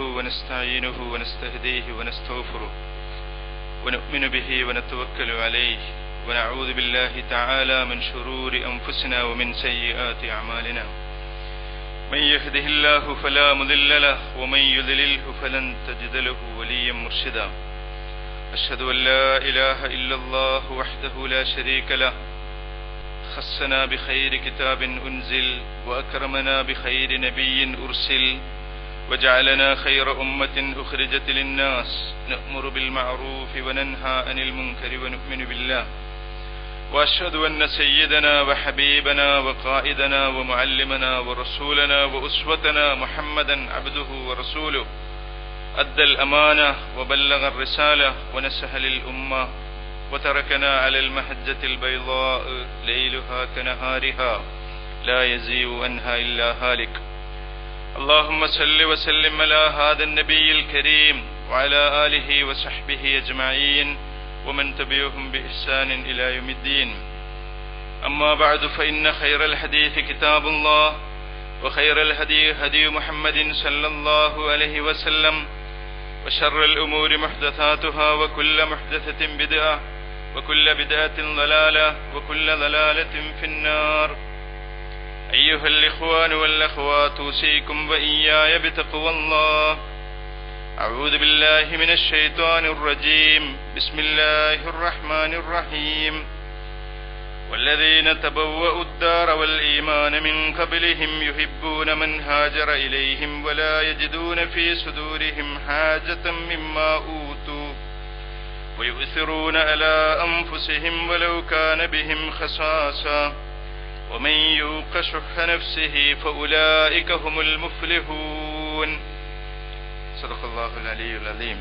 ونستعينه ونستهديه ونستغفره ونؤمن به ونتوكل عليه ونعوذ بالله تعالى من شرور أنفسنا ومن سيئات أعمالنا من يهده الله فلا مضل له ومن يضلله فلن تجد له وليا مرشدا أشهد أن لا إله إلا الله وحده لا شريك له خصنا بخير كتاب أنزل وأكرمنا بخير نبي أرسل وجعلنا خير أمة أخرجت للناس نأمر بالمعروف وننهى عن المنكر ونؤمن بالله وأشهد أن سيدنا وحبيبنا وقائدنا ومعلمنا ورسولنا وأسوتنا محمدا عبده ورسوله أدى الأمانة وبلغ الرسالة ونصح للأمة وتركنا على المحجة البيضاء ليلها كنهارها لا يزيغ عنها إلا هالك اللهم صل وسلم على هذا النبي الكريم وعلى آله وصحبه أجمعين ومن تبعهم بإحسان إلى يوم الدين أما بعد فإن خير الحديث كتاب الله وخير الهدي هدي محمد صلى الله عليه وسلم وشر الأمور محدثاتها وكل محدثة بدعة وكل بدعة ضلالة وكل ضلالة في النار أيها الإخوان والأخوات أوصيكم وإياي بتقوى الله أعوذ بالله من الشيطان الرجيم بسم الله الرحمن الرحيم والذين تبوأوا الدار والإيمان من قبلهم يحبون من هاجر إليهم ولا يجدون في صدورهم حاجة مما أوتوا ويؤثرون على أنفسهم ولو كان بهم خصاصة ومن يوق شح نفسه فأولئك هم المفلحون صدق الله العلي العظيم.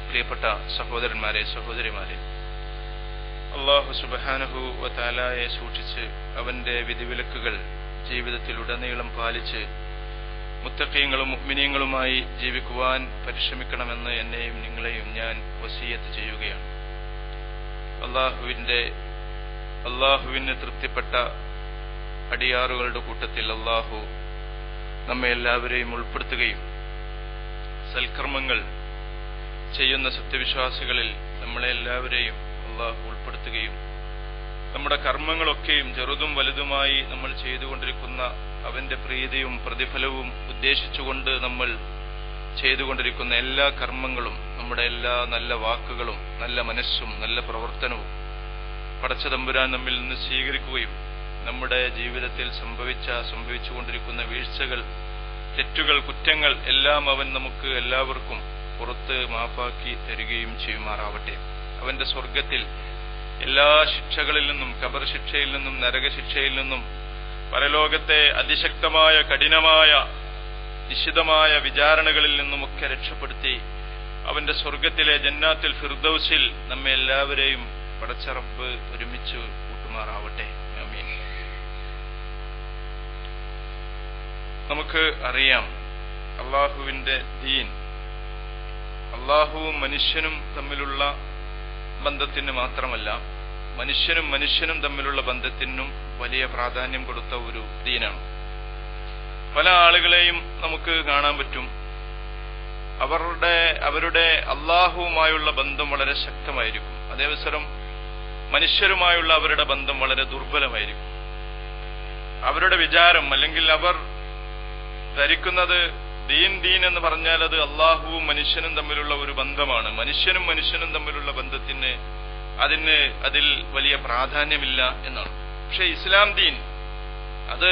പ്രിയപ്പെട്ട സഹോദരന്മാരെ സഹോദരിമാരെ, അല്ലാഹു സുബ്ഹാനഹു വ തആലയെ സൂക്ഷിച്ച് അവന്റെ വിധിവിലക്കുകൾ ജീവിതത്തിലുടനീളം പാലിച്ച് മുത്തഖീങ്ങളും മുഅ്മിനീങ്ങളുമായി ജീവിക്കുവാൻ പരിശ്രമിക്കണമെന്ന് എന്നെയും നിങ്ങളെയും ഞാൻ വസിയത്ത് ചെയ്യുകയാണ്. അല്ലാഹുവിന് തൃപ്തിപ്പെട്ട അടിയാറുകളുടെ കൂട്ടത്തിൽ അല്ലാഹു നമ്മെ എല്ലാവരെയും ഉൾപ്പെടുത്തുകയും സൽക്കർമ്മങ്ങൾ ചെയ്യുന്ന സത്യവിശ്വാസികളിൽ നമ്മളെ എല്ലാവരെയും അല്ലാഹു ഉൾപ്പെടുത്തുകയും നമ്മുടെ കർമ്മങ്ങളൊക്കെയും ചെറുതും വലുതുമായി നമ്മൾ ചെയ്തുകൊണ്ടിരിക്കുന്ന അവന്റെ പ്രീതിയും പ്രതിഫലവും ഉദ്ദേശിച്ചുകൊണ്ട് നമ്മൾ ചെയ്തുകൊണ്ടിരിക്കുന്ന എല്ലാ കർമ്മങ്ങളും, നമ്മുടെ എല്ലാ നല്ല വാക്കുകളും നല്ല മനസ്സും നല്ല പ്രവർത്തനവും പടച്ച തമ്പുരാൻ നമ്മിൽ നിന്ന് സ്വീകരിക്കുകയും നമ്മുടെ ജീവിതത്തിൽ സംഭവിച്ചുകൊണ്ടിരിക്കുന്ന വീഴ്ചകൾ, തെറ്റുകൾ, കുറ്റങ്ങൾ എല്ലാം അവൻ നമുക്ക് എല്ലാവർക്കും പുറത്ത് മാപ്പാക്കി തരികയും ചെയ്യുമാറാവട്ടെ. അവന്റെ സ്വർഗത്തിൽ എല്ലാ ശിക്ഷകളിൽ നിന്നും, ഖബർ ശിക്ഷയിൽ നിന്നും, നരകശിക്ഷയിൽ നിന്നും, പരലോകത്തെ അതിശക്തമായ കഠിനമായ നിശിതമായ വിചാരണകളിൽ നിന്നുമൊക്കെ രക്ഷപ്പെടുത്തി അവന്റെ സ്വർഗത്തിലെ ജന്നാത്തുൽ ഫിർദൗസിൽ നമ്മെ എല്ലാവരെയും പടച്ച റബ്ബ് ഒരുമിച്ച് കൂട്ടുമാറാവട്ടെ. ആമീൻ. നമുക്ക് അറിയാം, അള്ളാഹുവിന്റെ ദീൻ അള്ളാഹുവും മനുഷ്യനും തമ്മിലുള്ള ബന്ധത്തിന് മാത്രമല്ല, മനുഷ്യനും തമ്മിലുള്ള ബന്ധത്തിനും വലിയ പ്രാധാന്യം കൊടുത്ത ഒരു ദീനാണ്. പല ആളുകളെയും നമുക്ക് കാണാൻ പറ്റും, അവരുടെ അള്ളാഹുവുമായുള്ള ബന്ധം വളരെ ശക്തമായിരിക്കും. അതേവസരം മനുഷ്യരുമായുള്ള അവരുടെ ബന്ധം വളരെ ദുർബലമായിരിക്കും. അവരുടെ വിചാരം, അല്ലെങ്കിൽ അവർ ധരിക്കുന്നത് ദീൻ എന്ന് പറഞ്ഞാൽ അത് അള്ളാഹുവും മനുഷ്യനും തമ്മിലുള്ള ഒരു ബന്ധമാണ്. മനുഷ്യനും തമ്മിലുള്ള ബന്ധത്തിന് അതിൽ വലിയ പ്രാധാന്യമില്ല എന്നാണ്. പക്ഷെ ഇസ്ലാം ദീൻ അത്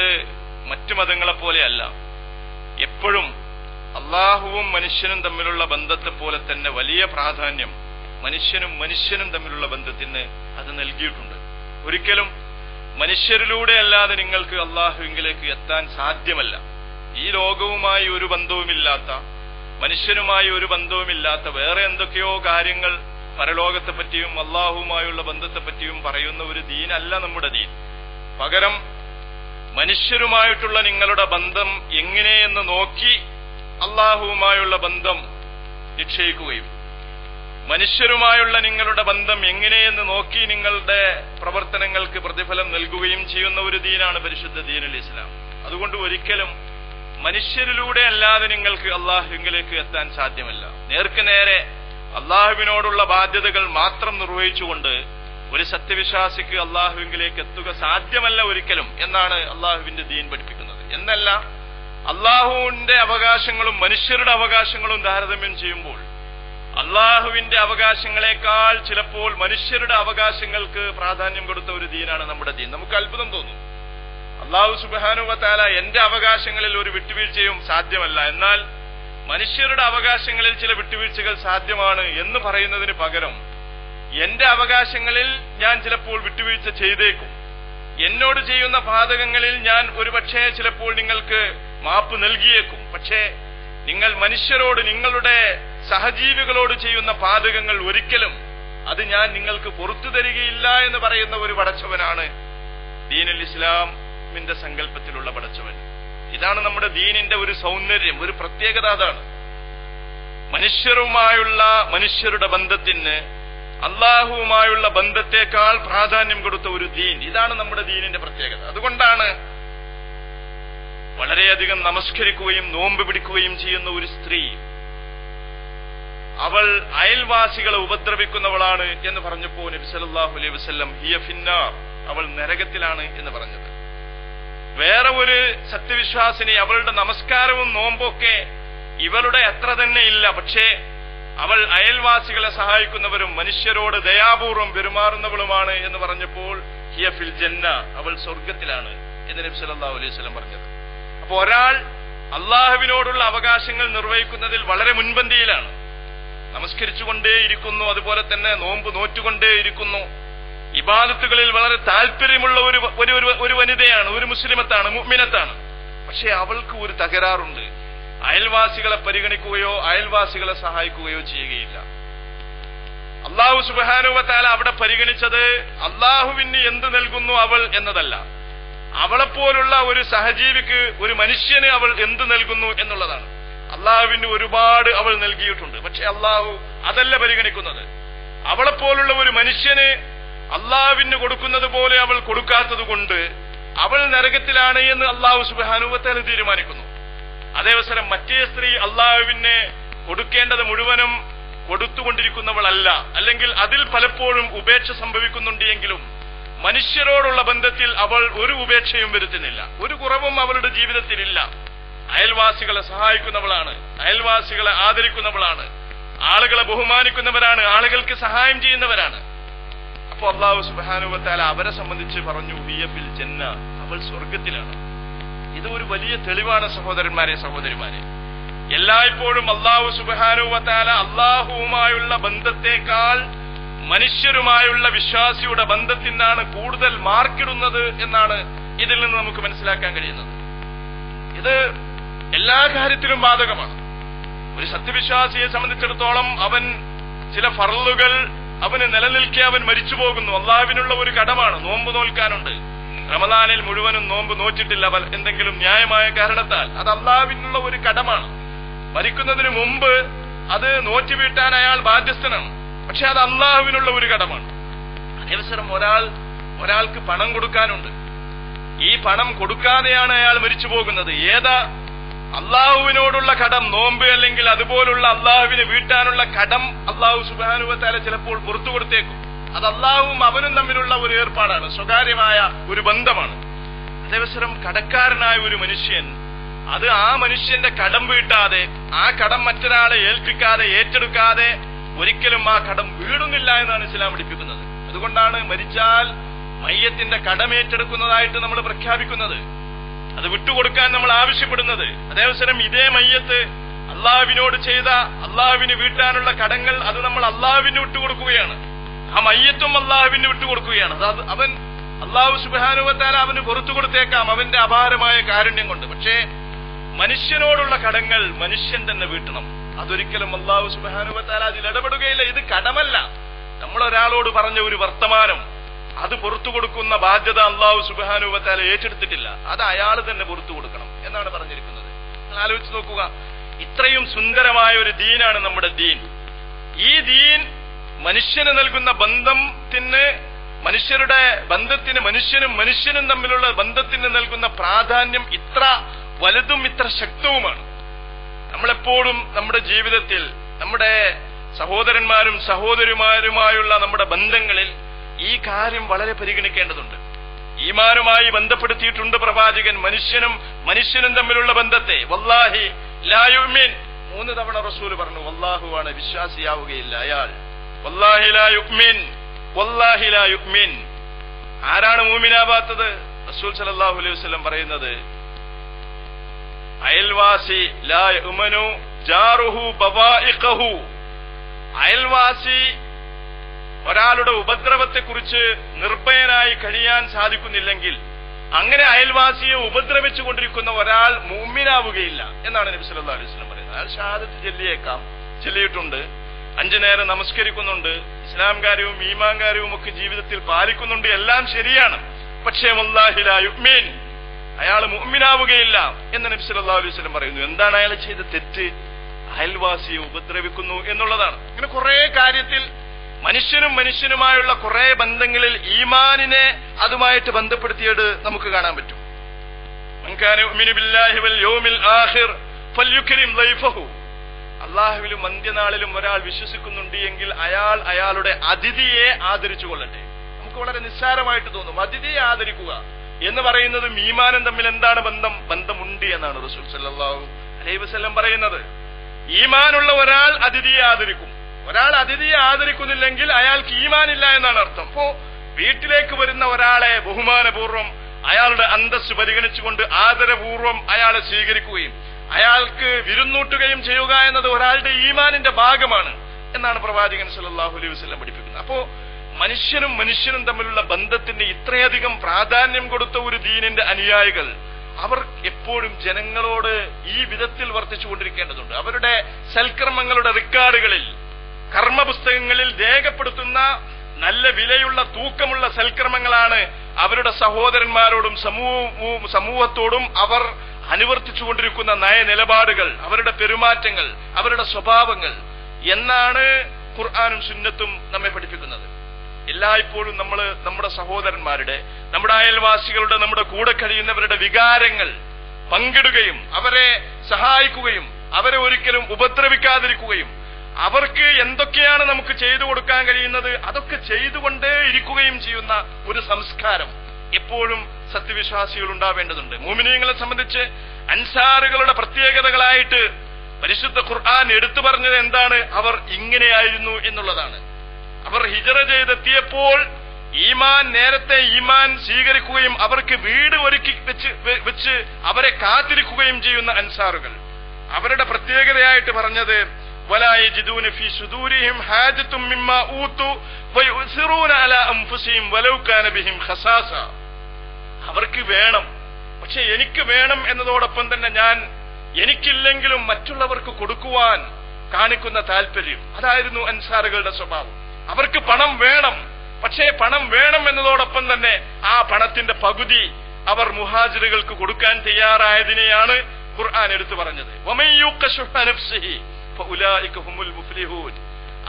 മറ്റു മതങ്ങളെ പോലെയല്ല. എപ്പോഴും അള്ളാഹുവും മനുഷ്യനും തമ്മിലുള്ള ബന്ധത്തെ പോലെ തന്നെ വലിയ പ്രാധാന്യം മനുഷ്യനും തമ്മിലുള്ള ബന്ധത്തിന് അത് നൽകിയിട്ടുണ്ട്. ഒരിക്കലും മനുഷ്യരിലൂടെ അല്ലാതെ നിങ്ങൾക്ക് അള്ളാഹുവിലേക്ക് എത്താൻ സാധ്യമല്ല. ഈ ലോകവുമായി ഒരു ബന്ധവുമില്ലാത്ത, മനുഷ്യനുമായി ഒരു ബന്ധവുമില്ലാത്ത വേറെ എന്തൊക്കെയോ കാര്യങ്ങൾ പരലോകത്തെപ്പറ്റിയും അള്ളാഹുവുമായുള്ള ബന്ധത്തെപ്പറ്റിയും പറയുന്ന ഒരു ദീനല്ല നമ്മുടെ ദീൻ. പകരം മനുഷ്യരുമായിട്ടുള്ള നിങ്ങളുടെ ബന്ധം എങ്ങനെയെന്ന് നോക്കി അള്ളാഹുവുമായുള്ള ബന്ധം നിശ്ചയിക്കുകയും മനുഷ്യരുമായുള്ള നിങ്ങളുടെ ബന്ധം എങ്ങനെയെന്ന് നോക്കി നിങ്ങളുടെ പ്രവർത്തനങ്ങൾക്ക് പ്രതിഫലം നൽകുകയും ചെയ്യുന്ന ഒരു ദീനാണ് പരിശുദ്ധ ദീനുൽ ഇസ്ലാം. അതുകൊണ്ട് ഒരിക്കലും മനുഷ്യരിലൂടെ അല്ലാതെ നിങ്ങൾക്ക് അള്ളാഹുവിലേക്ക് എത്താൻ സാധ്യമല്ല. നേർക്ക് നേരെ അള്ളാഹുവിനോടുള്ള ബാധ്യതകൾ മാത്രം നിർവഹിച്ചുകൊണ്ട് ഒരു സത്യവിശ്വാസിക്ക് അള്ളാഹുവിലേക്ക് എത്തുക സാധ്യമല്ല ഒരിക്കലും എന്നാണ് അള്ളാഹുവിന്റെ ദീൻ പഠിപ്പിക്കുന്നത്. എന്നല്ല, അള്ളാഹുവിന്റെ അവകാശങ്ങളും മനുഷ്യരുടെ അവകാശങ്ങളും താരതമ്യം ചെയ്യുമ്പോൾ അള്ളാഹുവിന്റെ അവകാശങ്ങളെക്കാൾ ചിലപ്പോൾ മനുഷ്യരുടെ അവകാശങ്ങൾക്ക് പ്രാധാന്യം കൊടുത്ത ഒരു ദീനാണ് നമ്മുടെ ദീൻ. നമുക്ക് അത്ഭുതം തോന്നും. അള്ളാഹു സുബ്ഹാനഹു വ തആല എന്റെ അവകാശങ്ങളിൽ ഒരു വിട്ടുവീഴ്ചയും സാധ്യമല്ല, എന്നാൽ മനുഷ്യരുടെ അവകാശങ്ങളിൽ ചില വിട്ടുവീഴ്ചകൾ സാധ്യമാണ് എന്ന് പറയുന്നതിന് പകരം എന്റെ അവകാശങ്ങളിൽ ഞാൻ ചിലപ്പോൾ വിട്ടുവീഴ്ച ചെയ്തേക്കും, എന്നോട് ചെയ്യുന്ന പാതകങ്ങളിൽ ഞാൻ ഒരുപക്ഷെ ചിലപ്പോൾ നിങ്ങൾക്ക് മാപ്പ് നൽകിയേക്കും, പക്ഷേ നിങ്ങൾ മനുഷ്യരോട് നിങ്ങളുടെ സഹജീവികളോട് ചെയ്യുന്ന പാതകങ്ങൾ ഒരിക്കലും അത് ഞാൻ നിങ്ങൾക്ക് പുറത്തു തരികയില്ല എന്ന് പറയുന്ന ഒരു പടച്ചവനാണ് ദീനുൽ ഇസ്ലാമിന്റെ സങ്കല്പത്തിലുള്ള പടച്ചവൻ. ഇതാണ് നമ്മുടെ ദീനിന്റെ ഒരു സൗന്ദര്യം, ഒരു പ്രത്യേകത. അതാണ് മനുഷ്യരുടെ ബന്ധത്തിന് അള്ളാഹുവുമായുള്ള ബന്ധത്തെക്കാൾ പ്രാധാന്യം കൊടുത്ത ഒരു ദീൻ. ഇതാണ് നമ്മുടെ ദീനിന്റെ പ്രത്യേകത. അതുകൊണ്ടാണ് വളരെയധികം നമസ്കരിക്കുകയും നോമ്പ് പിടിക്കുകയും ചെയ്യുന്ന ഒരു സ്ത്രീ അവൾ അയൽവാസികളെ ഉപദ്രവിക്കുന്നവളാണ് എന്ന് പറഞ്ഞപ്പോൾ നബി സല്ലല്ലാഹു അലൈഹി വസല്ലം ഹിയ ഫിന്നാർ, അവൾ നരകത്തിലാണ് എന്ന് പറഞ്ഞത്. വേറെ ഒരു സത്യവിശ്വാസിനി അവളുടെ നമസ്കാരവും നോമ്പൊക്കെ ഇവളുടെ അത്ര തന്നെ ഇല്ല, പക്ഷേ അവൾ അയൽവാസികളെ സഹായിക്കുന്നവരും മനുഷ്യരോട് ദയാപൂർവം പെരുമാറുന്നവളുമാണ് എന്ന് പറഞ്ഞപ്പോൾ ഹിയ ഫിൽ ജന്ന, അവൾ സ്വർഗത്തിലാണ് എന്ന് നബി സല്ലല്ലാഹു അലൈഹി വസല്ലം പറഞ്ഞത്. അപ്പോൾ ഒരാൾ അള്ളാഹുവിനോടുള്ള അവകാശങ്ങൾ നിർവഹിക്കുന്നതിൽ വളരെ മുൻപന്തിയിലാണ്. നമസ്കരിച്ചുകൊണ്ടേയിരിക്കുന്നു, അതുപോലെ തന്നെ നോമ്പ് നോറ്റുകൊണ്ടേയിരിക്കുന്നു, ഇബാദത്തുകളിൽ വളരെ താല്പര്യമുള്ള ഒരു വനിതയാണ്, ഒരു മുസ്ലിമത്താണ്, മുഅ്മിനത്താണ്. പക്ഷേ അവൾക്ക് ഒരു തകരാറുണ്ട്. അയൽവാസികളെ പരിഗണിക്കുകയോ അയൽവാസികളെ സഹായിക്കുകയോ ചെയ്യുകയില്ല. അള്ളാഹു സുബ്ഹാനഹു വ തആല അവിടെ പരിഗണിച്ചത് അള്ളാഹുവിന് എന്ത് നൽകുന്നു അവൾ എന്നതല്ല, അവളെപ്പോലുള്ള ഒരു സഹജീവിക്ക്, ഒരു മനുഷ്യന് അവൾ എന്ത് നൽകുന്നു എന്നുള്ളതാണ്. അള്ളാഹുവിന് ഒരുപാട് അവൾ നൽകിയിട്ടുണ്ട്, പക്ഷെ അള്ളാഹു അതല്ല പരിഗണിക്കുന്നത്. അവളെപ്പോലുള്ള ഒരു മനുഷ്യന് അള്ളാഹുവിന് കൊടുക്കുന്നത് പോലെ അവൾ കൊടുക്കാത്തത് കൊണ്ട് അവൾ നരകത്തിലാണ് എന്ന് അള്ളാഹു സുബ്ഹാനഹു വ തആല തീരുമാനിക്കുന്നു. അതേവസരം മറ്റേ സ്ത്രീ അള്ളാഹുവിനെ കൊടുക്കേണ്ടത് മുഴുവനും കൊടുത്തുകൊണ്ടിരിക്കുന്നവളല്ല, അല്ലെങ്കിൽ അതിൽ പലപ്പോഴും ഉപേക്ഷ സംഭവിക്കുന്നുണ്ട് എങ്കിലും മനുഷ്യരോടുള്ള ബന്ധത്തിൽ അവൾ ഒരു ഉപേക്ഷയും വരുത്തുന്നില്ല, ഒരു കുറവും അവളുടെ ജീവിതത്തിലില്ല. അയൽവാസികളെ സഹായിക്കുന്നവളാണ്, അയൽവാസികളെ ആദരിക്കുന്നവളാണ്, ആളുകളെ ബഹുമാനിക്കുന്നവരാണ്, ആളുകൾക്ക് സഹായം ചെയ്യുന്നവരാണ്. അപ്പോൾ അല്ലാഹു സുബ്ഹാനഹു വ തആല അവരെ സംബന്ധിച്ച് പറഞ്ഞു ഹിയ ഫിൽ ജന്ന, അവൾ സ്വർഗത്തിലാണ്. ഇത് ഒരു വലിയ തെളിവാണ് സഹോദരന്മാരെ, സഹോദരിമാരെ. എല്ലായ്പ്പോഴും അല്ലാഹു സുബ്ഹാനഹു വ തആല അല്ലാഹുവുമായുള്ള ബന്ധത്തെക്കാൾ മനുഷ്യരുമായുള്ള വിശ്വാസിയുടെ ബന്ധത്തിനാണ് കൂടുതൽ മാർക്കിടുന്നത് എന്നാണ് ഇതിൽ നിന്ന് നമുക്ക് മനസ്സിലാക്കാൻ കഴിയുന്നത്. ഇത് എല്ലാ കാര്യത്തിലും ബാധകമാണ്. ഒരു സത്യവിശ്വാസിയെ സംബന്ധിച്ചിടത്തോളം അവൻ ചില ഫർളുകൾ അവന് നിലനിൽക്കെ അവൻ മരിച്ചു പോകുന്നു. അള്ളാഹുവിനുള്ള ഒരു കടമാണ്, നോമ്പ് നോൽക്കാനുണ്ട്. റമദാനിൽ മുഴുവനും നോമ്പ് നോറ്റിട്ടില്ല എന്തെങ്കിലും ന്യായമായ കാരണത്താൽ, അത് അള്ളാഹുവിനുള്ള ഒരു കടമാണ്. മരിക്കുന്നതിന് മുമ്പ് അത് നോറ്റി വീട്ടാൻ അയാൾ ബാധ്യസ്ഥനാണ്, പക്ഷെ അത് അള്ളാഹുവിനുള്ള ഒരു കടമാണ്. അതേവസരം ഒരാൾക്ക് പണം കൊടുക്കാനുണ്ട്. ഈ പണം കൊടുക്കാതെയാണ് അയാൾ മരിച്ചു പോകുന്നത്. ഏതാ അള്ളാഹുവിനോടുള്ള കടം, നോമ്പ് അല്ലെങ്കിൽ അതുപോലുള്ള അള്ളാഹുവിന് വീട്ടാനുള്ള കടം അള്ളാഹു സുബ്ഹാനഹു വ തആല ചിലപ്പോൾ പുറത്തു കൊടുത്തേക്കും. അത് അള്ളാഹുവും അവനും തമ്മിലുള്ള ഒരു ഏർപ്പാടാണ്, സ്വകാര്യമായ ഒരു ബന്ധമാണ്. അതേവസരം കടക്കാരനായ ഒരു മനുഷ്യൻ അത് ആ മനുഷ്യന്റെ കടം വീട്ടാതെ, ആ കടം മറ്റൊരാളെ ഏൽപ്പിക്കാതെ, ഏറ്റെടുക്കാതെ ഒരിക്കലും ആ കടം വീടുന്നില്ല എന്നാണ് ഇസ്ലാം പഠിപ്പിക്കുന്നത്. അതുകൊണ്ടാണ് മരിച്ചാൽ മയ്യത്തിന്റെ കടം ഏറ്റെടുക്കുന്നതായിട്ട് നമ്മൾ പ്രഖ്യാപിക്കുന്നത്, അത് വിട്ടുകൊടുക്കാൻ നമ്മൾ ആവശ്യപ്പെടുന്നത്. അതേവസരം ഇതേ മയ്യത്ത് അള്ളാഹുവിനോട് ചെയ്ത, അള്ളാഹുവിന് വീട്ടാനുള്ള കടങ്ങൾ അത് നമ്മൾ അള്ളാഹുവിന് വിട്ടുകൊടുക്കുകയാണ്. ആ മയ്യത്തും അള്ളാഹുവിന് വിട്ടുകൊടുക്കുകയാണ്. അത് അവൻ അള്ളാഹു സുബ്ഹാനഹു വ തആല അവന് പുറത്തു കൊടുത്തേക്കാം അവന്റെ അപാരമായ കാരുണ്യം കൊണ്ട്. പക്ഷേ മനുഷ്യനോടുള്ള കടങ്ങൾ മനുഷ്യൻ തന്നെ വീട്ടണം. അതൊരിക്കലും അള്ളാഹു സുബ്ഹാനഹു വ തആല അതിൽ ഇടപെടുകയില്ല. ഇത് കടമല്ല. നമ്മൾ ഒരാളോട് പറഞ്ഞ ഒരു വർത്തമാനം അത് പുറത്തു കൊടുക്കുന്ന ബാധ്യത അള്ളാഹു സുബ്ഹാനഹു വ തആല ഏറ്റെടുത്തിട്ടില്ല. അത് അയാൾ തന്നെ പുറത്തു കൊടുക്കണം എന്നാണ് പറഞ്ഞിരിക്കുന്നത്. നിങ്ങൾ ആലോചിച്ച് നോക്കുക, ഇത്രയും സുന്ദരമായ ഒരു ദീനാണ് നമ്മുടെ ദീൻ. ഈ ദീൻ മനുഷ്യന് നൽകുന്ന ബന്ധത്തിന്, മനുഷ്യരുടെ ബന്ധത്തിന്, മനുഷ്യനും തമ്മിലുള്ള ബന്ധത്തിന് നൽകുന്ന പ്രാധാന്യം ഇത്ര വലുതും ഇത്ര ശക്തവുമാണ്. നമ്മളെപ്പോഴും നമ്മുടെ ജീവിതത്തിൽ നമ്മുടെ സഹോദരന്മാരും സഹോദരിമാരുമായുള്ള നമ്മുടെ ബന്ധങ്ങളിൽ ഈ കാര്യം വളരെ പരിഗണിക്കേണ്ടതുണ്ട്. ഈമാനുമായി ബന്ധപ്പെടുത്തിയിട്ടുണ്ട് പ്രവാചകൻ മനുഷ്യനും തമ്മിലുള്ള ബന്ധത്തെ. വല്ലാഹി ലാ യുഅ്മിൻ 3 തവണ റസൂൽ പറഞ്ഞു, വല്ലാഹുവാണ്, വിശ്വാസിയാവുകയില്ല അയാൾ. വല്ലാഹി ലാ യുഅ്മിൻ, വല്ലാഹി ലാ യുഅ്മിൻ. ആരാണ് മൂമിനാവാത്തത്? റസൂൽ സല്ലല്ലാഹു അലൈഹി വസല്ലം പറയുന്നത്, അയൽവാസി ലാ യുഅ്മനു ജാറുഹു ബവാഇഖഹു. അയൽവാസി ഒരാളുടെ ഉപദ്രവത്തെക്കുറിച്ച് നിർഭയനായി കഴിയാൻ സാധിക്കുന്നില്ലെങ്കിൽ അങ്ങനെ അയൽവാസിയെ ഉപദ്രവിച്ചുകൊണ്ടിരിക്കുന്ന ഒരാൾ മുഅ്മിനാവുകയില്ല എന്നാണ് നബി സല്ലല്ലാഹു അലൈഹി വസല്ലം പറയുന്നത്. അയാൾ ഷഹാദത്ത് ചൊല്ലിയിട്ടുണ്ട്, 5 നേരം നമസ്കരിക്കുന്നുണ്ട്, ഇസ്ലാം കാര്യവും ഈമാൻ കാര്യവും ഒക്കെ ജീവിതത്തിൽ പാലിക്കുന്നുണ്ട്, എല്ലാം ശരിയാണ്. പക്ഷേ വല്ലാഹി ലാ യുഅ്മിൻ, അയാൾ മുഅ്മിനാവുകയില്ല എന്ന് നബി സല്ലല്ലാഹു അലൈഹി വസല്ലം പറയുന്നു. എന്താണ് അയാൾ ചെയ്ത തെറ്റ്? അയൽവാസിയെ ഉപദ്രവിക്കുന്നു എന്നുള്ളതാണ്. ഇങ്ങനെ കുറെ കാര്യത്തിൽ മനുഷ്യനുമായുള്ള കുറെ ബന്ധങ്ങളിൽ ഈമാനിനെ അതുമായിട്ട് ബന്ധപ്പെടുത്തിയത് നമുക്ക് കാണാൻ പറ്റും. മൻ കാന യുഅ്മിനു ബില്ലാഹി വൽ യൗമിൽ ആഖിർ ഫൽയുക്രിം ദൈഫഹു. അല്ലാഹുവിലും അന്ത്യനാളിലും ഒരാൾ വിശ്വസിക്കുന്നുണ്ട് എങ്കിൽ അയാൾ അയാളുടെ അതിഥിയെ ആദരിച്ചു കൊള്ളട്ടെ. നമുക്ക് വളരെ നിസ്സാരമായിട്ട് തോന്നും. അതിഥിയെ ആദരിക്കുക എന്ന് പറയുന്നതും ഈമാനും തമ്മിൽ എന്താണ് ബന്ധം? ബന്ധമുണ്ട് എന്നാണ് റസൂൽ സല്ലല്ലാഹു അലൈഹി വസല്ലം പറയുന്നത്. ഈമാനുള്ള ഒരാൾ അതിഥിയെ ആദരിക്കും. ഒരാൾ അതിഥിയെ ആദരിക്കുന്നില്ലെങ്കിൽ അയാൾക്ക് ഈമാനില്ല എന്നാണ് അർത്ഥം. അപ്പോ വീട്ടിലേക്ക് വരുന്ന ഒരാളെ ബഹുമാനപൂർവ്വം അയാളുടെ അന്തസ്സ് പരിഗണിച്ചുകൊണ്ട് ആദരപൂർവ്വം അയാളെ സ്വീകരിക്കുകയും അയാൾക്ക് വിരുന്നൂട്ടുകയും ചെയ്യുക എന്നത് ഒരാളുടെ ഈമാനിന്റെ ഭാഗമാണ് എന്നാണ് പ്രവാചകൻ സല്ലല്ലാഹു അലൈഹി വസല്ലം പഠിപ്പിക്കുന്നത്. അപ്പോ മനുഷ്യനും തമ്മിലുള്ള ബന്ധത്തിന്റെ ഇത്രയധികം പ്രാധാന്യം കൊടുത്ത ഒരു ദീനിന്റെ അനുയായികൾ അവർ എപ്പോഴും ജനങ്ങളോട് ഈ വിധത്തിൽ വർത്തിച്ചുകൊണ്ടിരിക്കേണ്ടതുണ്ട്. അവരുടെ സൽക്കർമ്മങ്ങളുടെ റെക്കോർഡുകളിൽ, കർമ്മപുസ്തകങ്ങളിൽ രേഖപ്പെടുത്തുന്ന നല്ല വിലയുള്ള തൂക്കമുള്ള സൽക്കർമ്മങ്ങളാണ് അവരുടെ സഹോദരന്മാരോടും സമൂഹത്തോടും അവർ അനുവർത്തിച്ചുകൊണ്ടിരിക്കുന്ന നയനിലപാടുകൾ, അവരുടെ പെരുമാറ്റങ്ങൾ, അവരുടെ സ്വഭാവങ്ങൾ എന്നാണ് ഖുർആനും സുന്നത്തും നമ്മെ പഠിപ്പിക്കുന്നത്. എല്ലായ്പ്പോഴും നമ്മൾ നമ്മുടെ സഹോദരന്മാരുടെ, നമ്മുടെ അയൽവാസികളുടെ, നമ്മുടെ കൂടെ കഴിയുന്നവരുടെ വികാരങ്ങൾ പങ്കിടുകയും അവരെ സഹായിക്കുകയും അവരെ ഒരിക്കലും ഉപദ്രവിക്കാതിരിക്കുകയും അവർക്ക് എന്തൊക്കെയാണ് നമുക്ക് ചെയ്തു കൊടുക്കാൻ കഴിയുന്നത് അതൊക്കെ ചെയ്തുകൊണ്ടേ ഇരിക്കുകയും ചെയ്യുന്ന ഒരു സംസ്കാരം എപ്പോഴും സത്യവിശ്വാസികൾ ഉണ്ടാവേണ്ടതുണ്ട്. മുഅ്മിനീങ്ങളെ സംബന്ധിച്ച് അൻസാറുകളുടെ പ്രത്യേകതകളായിട്ട് പരിശുദ്ധ ഖുർആൻ എടുത്തു പറഞ്ഞത് എന്താണ്? അവർ ഇങ്ങനെയായിരുന്നു എന്നുള്ളതാണ്. അവർ ഹിജറ ചെയ്തെത്തിയപ്പോൾ നേരത്തെ ഈമാൻ സ്വീകരിക്കുകയും അവർക്ക് വീട് ഒരുക്കി വെച്ച് അവരെ കാത്തിരിക്കുകയും ചെയ്യുന്ന അൻസാറുകൾ. അവരുടെ പ്രത്യേകതയായിട്ട് പറഞ്ഞത് വലാ യജിദൂന ഫീ സുദൂരിഹിം ഹാജത്തും മിമ്മാ ഊതു വയുസിറൂന അലാ അൻഫുസിഹിം വലൗ കാന ബിഹിം ഖസാസ. അവർക്ക് വേണം, പക്ഷെ എനിക്ക് വേണം എന്നതോടൊപ്പം തന്നെ എനിക്കില്ലെങ്കിലും മറ്റുള്ളവർക്ക് കൊടുക്കുവാൻ കാണിക്കുന്ന താല്പര്യം, അതായിരുന്നു അൻസാറുകളുടെ സ്വഭാവം. അവർക്ക് പണം വേണം, പക്ഷേ പണം വേണം എന്നതോടൊപ്പം തന്നെ ആ പണത്തിന്റെ പകുതി അവർ മുഹാജിറുകൾക്ക് കൊടുക്കാൻ തയ്യാറായതിനെയാണ് ഖുർആൻ എടുത്തു പറഞ്ഞത്. വമൻ യൂഖ ശുഹ നഫ്സിഹി ഫഉലൈക ഹുമുൽ മുഫ്ലിഹൂൻ.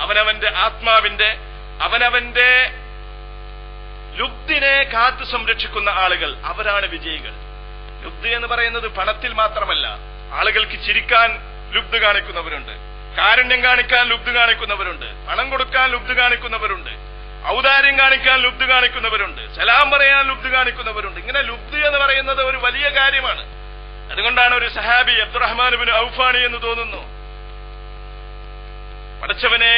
അവനവന്റെ ആത്മാവിന്റെ, അവനവന്റെ ലുബ്ധിനെ കാത്തു സംരക്ഷിക്കുന്ന ആളുകൾ അവരാണ് വിജയികൾ. ലുബ്ധ് എന്ന് പറയുന്നത് പണത്തിൽ മാത്രമല്ല. ആളുകൾക്ക് ചിരിക്കാൻ ലുബ്ധ് കാണിക്കുന്നവരുണ്ട്, കാരുണ്യം കാണിക്കാൻ ലുബ്ധ് കാണിക്കുന്നവരുണ്ട്, പണം കൊടുക്കാൻ ലുബ്ധ് കാണിക്കുന്നവരുണ്ട്, ഔദാര്യം കാണിക്കാൻ ലുബ്ധ് കാണിക്കുന്നവരുണ്ട്, സലാം പറയാൻ ലുബ്ധ് കാണിക്കുന്നവരുണ്ട്. ഇങ്ങനെ ലുബ്ധ് എന്ന് പറയുന്നത് ഒരു വലിയ കാര്യമാണ്. അതുകൊണ്ടാണ് ഒരു സഹാബി അബ്ദുറഹ്മാൻ ഇബ്നു ഔഫാനി എന്ന് തോന്നുന്നു, പടച്ചവനെ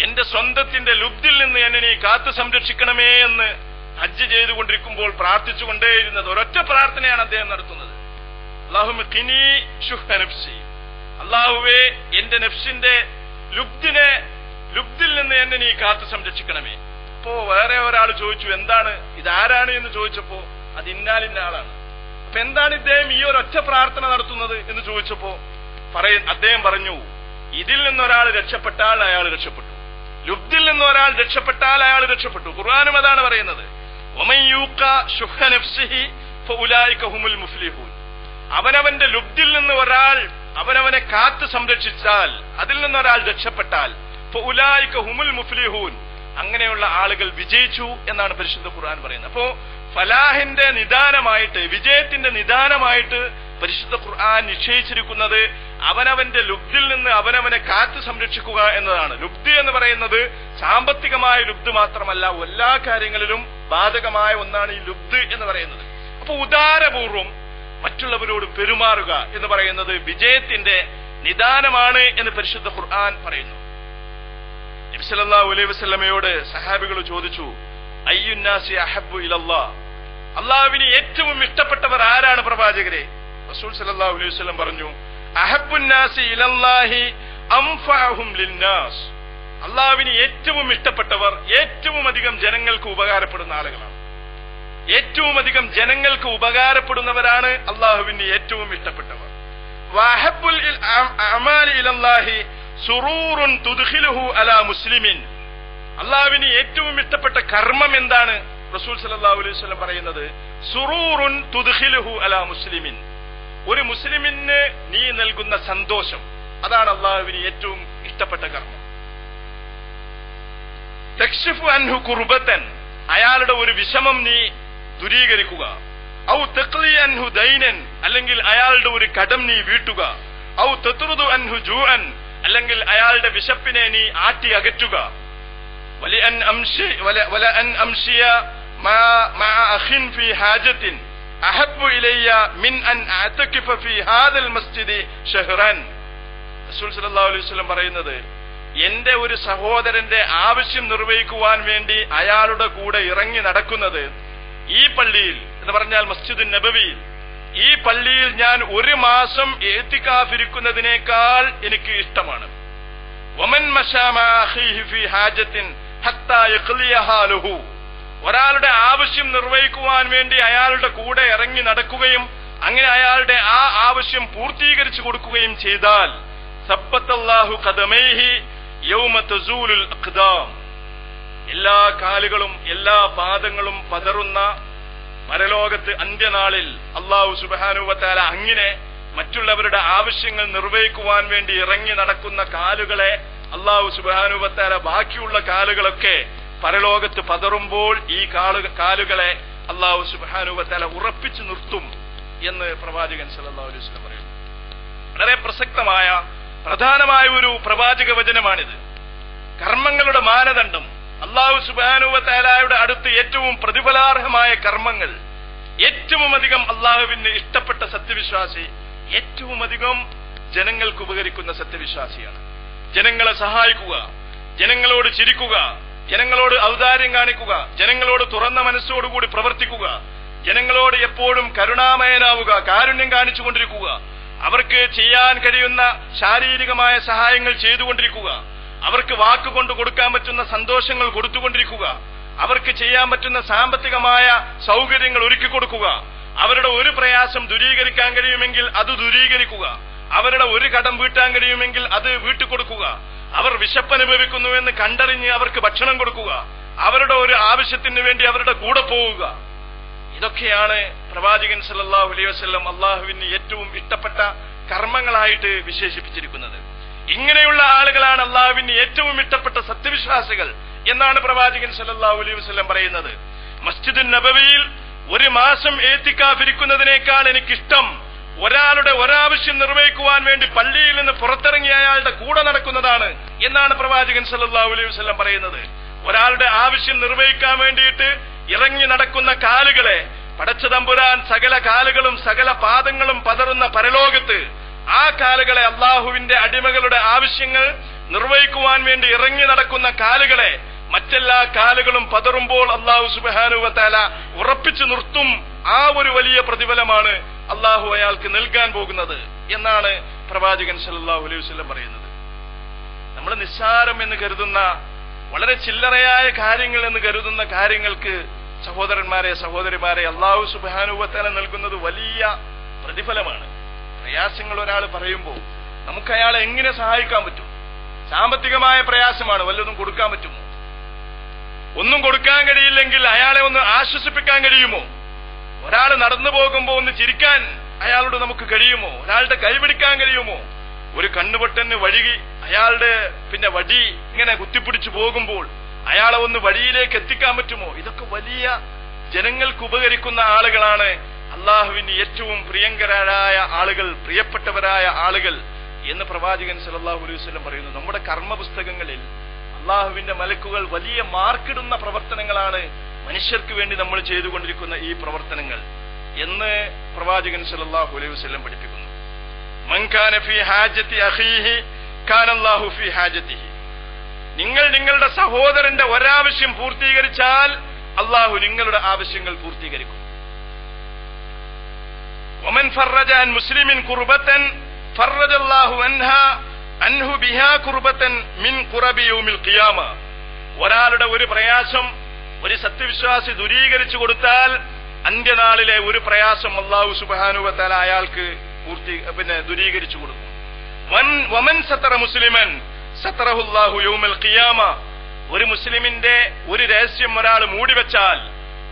എന്റെ സ്വന്തത്തിന്റെ ലുബ്ധിൽ നിന്ന് എന്നെ നീ കാത്തു സംരക്ഷിക്കണമേ എന്ന് ഹജ്ജ് ചെയ്തുകൊണ്ടിരിക്കുമ്പോൾ പ്രാർത്ഥിച്ചുകൊണ്ടേയിരുന്നത്. ഒരൊറ്റ പ്രാർത്ഥനയാണ് അദ്ദേഹം നടത്തുന്നത്. അല്ലാഹുമ്മ ഖിനി ശുഹ നഫ്സി. അല്ലാഹുവേ, എന്റെ നഫ്സിന്റെ ലുബ്ധിൽ നിന്ന് എന്നെ നീ കാത്തു സംരക്ഷിക്കണമേ. അപ്പോ വേറെ ഒരാൾ ചോദിച്ചു, എന്താണ് ഇതാരാണ് എന്ന് ചോദിച്ചപ്പോ അത് ഇന്നാലിന്ന ആളാണ്. അപ്പൊ എന്താണ് ഇദ്ദേഹം ഈ ഒരൊറ്റ പ്രാർത്ഥന നടത്തുന്നത് എന്ന് ചോദിച്ചപ്പോ അദ്ദേഹം പറഞ്ഞു, ഇതിൽ നിന്നൊരാൾ രക്ഷപ്പെട്ടാൽ അയാൾ രക്ഷപ്പെട്ടു, ലുബ്ധിൽ നിന്നൊരാൾ രക്ഷപ്പെട്ടാൽ അയാൾ രക്ഷപ്പെട്ടു. ഖുർആനും അതാണ് പറയുന്നത്. വമൻ യൂഖ ശുഹ നഫ്സിഹി ഫഉലൈക ഹുമുൽ മുഫ്ലിഹൂൻ. അവനവന്റെ ലുബ്ധിൽ നിന്ന് ഒരാൾ അവനവനെ കാത്തു സംരക്ഷിച്ചാൽ, അതിൽ നിന്നൊരാൾ രക്ഷപ്പെട്ടാൽ ഫഉലൈക ഹുമുൽ മുഫ്ലിഹൂൻ, അങ്ങനെയുള്ള ആളുകൾ വിജയിച്ചു എന്നാണ് പരിശുദ്ധ ഖുർആൻ പറയുന്നത്. അപ്പോ ഫലാഹിന്റെ നിദാനമായിട്ട്, വിജയത്തിന്റെ നിദാനമായിട്ട് പരിശുദ്ധ ഖുർആൻ നിശ്ചയിച്ചിരിക്കുന്നത് അവനവന്റെ ലുബ്ധിൽ നിന്ന് അവനവനെ കാത്തു സംരക്ഷിക്കുക എന്നതാണ്. ലുബ്ധി എന്ന് പറയുന്നത് സാമ്പത്തികമായ ലുബ്ധ് മാത്രമല്ല, എല്ലാ കാര്യങ്ങളിലും ബാധകമായ ഒന്നാണ് ഈ ലുബ്ധ് എന്ന് പറയുന്നത്. അപ്പൊ ഉദാരപൂർവം മറ്റുള്ളവരോട് പെരുമാറുക എന്ന് പറയുന്നത് വിജയത്തിന്റെ നിദാനമാണ് എന്ന് പരിശുദ്ധ ഖുർആൻ പറയുന്നു. നബി സല്ലല്ലാഹു അലൈഹി വസല്ലമയോട് സഹാബികൾ ചോദിച്ചു, അയ്യുന്നാസി അഹബ്ബു ഇലല്ലാഹ്, അള്ളാഹുവിന് ഏറ്റവും ഇഷ്ടപ്പെട്ടവർ ആരാണ് പ്രവാചകരെ? റസൂൽ സല്ലല്ലാഹു അലൈഹി വസല്ലം പറഞ്ഞു, അഹബ്ബുന്നാസി ഇലല്ലാഹി അൻഫഅഹും ലിന്നാസ്, അള്ളാഹുവിന് ഏറ്റവും ഇഷ്ടപ്പെട്ടവർ ഏറ്റവും അധികം ജനങ്ങൾക്ക് ഉപകാരപ്പെടുന്ന ആളുകളാണ്. ഏറ്റവും അധികം ജനങ്ങൾക്ക് ഉപകാരപ്പെടുന്നവരാണ് അള്ളാഹുവിന് ഏറ്റവും ഇഷ്ടപ്പെട്ടവർ. വഅഹബ്ബുൽ അഅമാലി ഇലല്ലാഹി സുറൂറുൻ തുദ്ഖിലുഹു അലാ മുസ്ലിമിൻ, അള്ളാഹുവിന് ഏറ്റവും ഇഷ്ടപ്പെട്ട കർമ്മം എന്താണ്? റസൂൽ സല്ലല്ലാഹു അലൈഹി വസല്ലം പറയുന്നത്, സുറൂറുൻ തുദ്ഖിലുഹു അലാ മുസ്ലിമിൻ, ഒരു മുസ്ലിമിന് നീ നൽകുന്ന സന്തോഷം, അതാണ് അള്ളാഹുവിന് ഏറ്റവും ഇഷ്ടപ്പെട്ട കർമ്മം. തക്ഷിഫു അൻഹു കുർബതൻ, അയാളുടെ ഒരു വിഷമം നീ ദൂരീകരിക്കുക. ഔ തഖ്ലി അൻഹു ദൈനൻ, അല്ലെങ്കിൽ അയാളുടെ ഒരു കടം നീ വീട്ടുക. ഔ തത്റുദു അൻഹു ജൂഅൻ, അല്ലെങ്കിൽ അയാളുടെ വിശപ്പിനെ നീ ആട്ടി അകറ്റുക. വലിഅൻ അംശിയ മഅ അഖിൻ ഫീ ഹാജത്തിൻ അഹബ്ബു ഇലയ്യ മിൻ അൻ അഅതകിഫ ഫീ ഹാദൽ മസ്ജിദി ഷഹ്റൻ. റസൂൽ സല്ലല്ലാഹു അലൈഹി വസല്ലം പറയുന്നത്, എന്റെ ഒരു സഹോദരന്റെ ആവശ്യം നിർവഹിക്കുവാൻ വേണ്ടി അയാളുടെ കൂടെ ഇറങ്ങി നടക്കുന്നത് ഈ പള്ളിയിൽ എന്ന് പറഞ്ഞാൽ മസ്ജിദുൻ നബവിയിൽ, ഈ പള്ളിയിൽ ഞാൻ ഒരു മാസം ഇഅ്തികാഫിരിക്കുന്നതിനേക്കാൾ എനിക്ക് ഇഷ്ടമാണ്. വമൻ മശാ മഅ അഖീഹി ഫീ ഹാജത്തിൻ ഹത്താ യഖ്ലിയഹാ ലഹു, ഒരാളുടെ ആവശ്യം നിർവഹിക്കുവാൻ വേണ്ടി അയാളുടെ കൂടെ ഇറങ്ങി നടക്കുകയും അങ്ങനെ അയാളുടെ ആ ആവശ്യം പൂർത്തീകരിച്ചു കൊടുക്കുകയും ചെയ്താൽ സബ്ബത്തല്ലാഹു ഖദമൈഹി യൗമ തസൂലുൽ അഖ്ദാം, എല്ലാ കാലുകളും എല്ലാ പാദങ്ങളും പതറുന്ന പരലോകത്ത് അന്ത്യനാളിൽ അല്ലാഹു സുബ്ഹാനഹു വ തആല അങ്ങനെ മറ്റുള്ളവരുടെ ആവശ്യങ്ങൾ നിർവഹിക്കുവാൻ വേണ്ടി ഇറങ്ങി നടക്കുന്ന കാലുകളെ അല്ലാഹു സുബ്ഹാനഹു വ തആല ബാക്കിയുള്ള കാലുകളൊക്കെ പരലോകത്ത് പതറുമ്പോൾ ഈ കാലുകളെ അല്ലാഹു സുബ്ഹാനഹു വ തആല ഉറപ്പിച്ചു നിർത്തും എന്ന് പ്രവാചകൻ സല്ലല്ലാഹു അലൈഹി വസല്ലം പറയുന്നു. വളരെ പ്രസക്തമായ പ്രധാനമായ ഒരു പ്രവാചക വചനമാണിത്. കർമ്മങ്ങളുടെ മാനദണ്ഡം, അല്ലാഹു സുബ്ഹാനഹു വ തആലയുടെ അടുത്ത് ഏറ്റവും പ്രതിഫലാർഹമായ കർമ്മങ്ങൾ, ഏറ്റവും അധികം അല്ലാഹുവിന് ഇഷ്ടപ്പെട്ട സത്യവിശ്വാസി, ഏറ്റവും അധികം ജനങ്ങൾക്ക് ഉപകരിക്കുന്ന സത്യവിശ്വാസിയാണ്. ജനങ്ങളെ സഹായിക്കുക, ജനങ്ങളോട് ചിരിക്കുക, ജനങ്ങളോട് ഔദാര്യം കാണിക്കുക, ജനങ്ങളോട് തുറന്ന മനസ്സോടുകൂടി പ്രവർത്തിക്കുക, ജനങ്ങളോട് എപ്പോഴും കരുണാമയനാവുക, കാരുണ്യം കാണിച്ചുകൊണ്ടിരിക്കുക, അവർക്ക് ചെയ്യാൻ കഴിയുന്ന ശാരീരികമായ സഹായങ്ങൾ ചെയ്തുകൊണ്ടിരിക്കുക, അവർക്ക് വാക്കുകൊണ്ട് കൊടുക്കാൻ പറ്റുന്ന സന്തോഷങ്ങൾ കൊടുത്തുകൊണ്ടിരിക്കുക, അവർക്ക് ചെയ്യാൻ പറ്റുന്ന സാമ്പത്തികമായ സൗകര്യങ്ങൾ ഒരുക്കി കൊടുക്കുക, അവരുടെ ഒരു പ്രയാസം ദൂരീകരിക്കാൻ കഴിയുമെങ്കിൽ അത് ദൂരീകരിക്കുക, അവരുടെ ഒരു കടം വീട്ടാൻ കഴിയുമെങ്കിൽ അത് വീട്ടിക്കൊടുക്കുക, അവർ വിശപ്പനുഭവിക്കുന്നുവെന്ന് കണ്ടറിഞ്ഞ് അവർക്ക് ഭക്ഷണം കൊടുക്കുക, അവരുടെ ഒരു ആവശ്യത്തിന് വേണ്ടി അവരുടെ കൂടെ പോവുക. ഇതൊക്കെയാണ് പ്രവാചകൻ സല്ലല്ലാഹു അലൈഹി വസല്ലം അള്ളാഹുവിന് ഏറ്റവും ഇഷ്ടപ്പെട്ട കർമ്മങ്ങളായിട്ട് വിശേഷിപ്പിച്ചിരിക്കുന്നത്. ഇങ്ങനെയുള്ള ആളുകളാണ് അള്ളാഹുവിന് ഏറ്റവും ഇഷ്ടപ്പെട്ട സത്യവിശ്വാസികൾ എന്നാണ് പ്രവാചകൻ സല്ലല്ലാഹു അലൈഹി വസല്ലം പറയുന്നത്. മസ്ജിദുൻ നബവിയിൽ ഒരു മാസം ഇഅ്തികാഫിരിക്കുന്നതിനേക്കാൾ എനിക്കിഷ്ടം ഒരാളുടെ ഒരാവശ്യം നിർവഹിക്കുവാൻ വേണ്ടി പള്ളിയിൽ നിന്ന് പുറത്തിറങ്ങി അയാളുടെ കൂടെ നടക്കുന്നതാണ് എന്നാണ് പ്രവാചകൻ സല്ലല്ലാഹു അലൈഹി വസല്ലം പറയുന്നത്. ഒരാളുടെ ആവശ്യം നിർവഹിക്കാൻ വേണ്ടിയിട്ട് ഇറങ്ങി നടക്കുന്ന കാലുകളെ പടച്ച തമ്പുരാൻ സകല കാലുകളും സകല പാദങ്ങളും പതറുന്ന പരലോകത്ത് ആ കാലുകളെ, അള്ളാഹുവിന്റെ അടിമകളുടെ ആവശ്യങ്ങൾ നിർവഹിക്കുവാൻ വേണ്ടി ഇറങ്ങി നടക്കുന്ന കാലുകളെ മറ്റെല്ലാ കാലുകളും പതറുമ്പോൾ അല്ലാഹു സുബ്ഹാനഹു വ തആല ഉറപ്പിച്ചു നിർത്തും. ആ ഒരു വലിയ പ്രതിഫലമാണ് അള്ളാഹു അയാൾക്ക് നൽകാൻ പോകുന്നത് എന്നാണ് പ്രവാചകൻ സല്ലല്ലാഹു അലൈഹി വസല്ലം പറയുന്നത്. നമ്മൾ നിസ്സാരം എന്ന് കരുതുന്ന, വളരെ ചില്ലറയായ കാര്യങ്ങൾ എന്ന് കരുതുന്ന കാര്യങ്ങൾക്ക് സഹോദരന്മാരെ സഹോദരിമാരെ അല്ലാഹു സുബ്ഹാനഹു വ തആല നൽകുന്നത് വലിയ പ്രതിഫലമാണ്. പ്രയാസങ്ങൾ ഒരാൾ പറയുമ്പോൾ നമുക്ക് അയാളെ എങ്ങനെ സഹായിക്കാൻ പറ്റും? സാമ്പത്തികമായ പ്രയാസമാണ്, വല്ലതും കൊടുക്കാൻ പറ്റുമോ? ഒന്നും കൊടുക്കാൻ കഴിയില്ലെങ്കിൽ അയാളെ ഒന്ന് ആശ്വസിപ്പിക്കാൻ കഴിയുമോ? ഒരാൾ നടന്നു പോകുമ്പോൾ ഒന്ന് ചിരിക്കാൻ അയാളോട് നമുക്ക് കഴിയുമോ? ഒരാളുടെ കൈപിടിക്കാൻ കഴിയുമോ? ഒരു കണ്ണുപൊട്ടന് വഴുകി അയാളുടെ വടി ഇങ്ങനെ കുത്തിപ്പിടിച്ചു പോകുമ്പോൾ അയാളെ ഒന്ന് വഴിയിലേക്ക് എത്തിക്കാൻ പറ്റുമോ? ഇതൊക്കെ വലിയ ജനങ്ങൾക്ക് ഉപകരിക്കുന്ന ആളുകളാണ് അള്ളാഹുവിന് ഏറ്റവും പ്രിയങ്കരായ ആളുകൾ, പ്രിയപ്പെട്ടവരായ ആളുകൾ എന്ന് പ്രവാചകൻ സല്ലല്ലാഹു അലൈഹി വസല്ലം പറയുന്നു. നമ്മുടെ കർമ്മ പുസ്തകങ്ങളിൽ അള്ളാഹുവിന്റെ മലക്കുകൾ വലിയ മാർക്കിടുന്ന പ്രവർത്തനങ്ങളാണ് മനുഷ്യർക്ക് വേണ്ടി നമ്മൾ ചെയ്തുകൊണ്ടിരിക്കുന്ന ഈ പ്രവർത്തനങ്ങൾ എന്ന് പ്രവാചകൻ സല്ലല്ലാഹു അലൈഹി വസല്ലം പഠിപ്പിക്കുന്നു. മൻ കാന ഫീ ഹാജത്തി അഖീഹി കാന അല്ലാഹു ഫീ ഹാജത്തിഹി. നിങ്ങൾ നിങ്ങളുടെ സഹോദരന്റെ ഒരാവശ്യം പൂർത്തീകരിച്ചാൽ അള്ളാഹു നിങ്ങളുടെ ആവശ്യങ്ങൾ പൂർത്തീകരിക്കും. വമൻ ഫറജ അൻ മുസ്ലിമിൻ ഖുർബതൻ ഫറജ അല്ലാഹു അൻഹു ബിഹാ ഖുർബതൻ മിൻ ഖുറബി യൗമിൽ ഖിയാമ. ഒരാളുടെ ഒരു പ്രയാസം ഒരു സത്യവിശ്വാസി ദൂരീകരിച്ചു കൊടുത്താൽ അന്ത്യനാളിലെ ഒരു പ്രയാസം അല്ലാഹു സുബ്ഹാനഹു വ തആല അയാൾക്ക് ദൂരീകരിച്ചു കൊടുക്കും. വമൻ സതറ മുസ്ലിമൻ സതറഹു അല്ലാഹു യൗമൽ ഖിയാമ. ഒരു മുസ്ലിമിന്റെ ഒരു രഹസ്യം ഒരാൾ മൂടിവെച്ചാൽ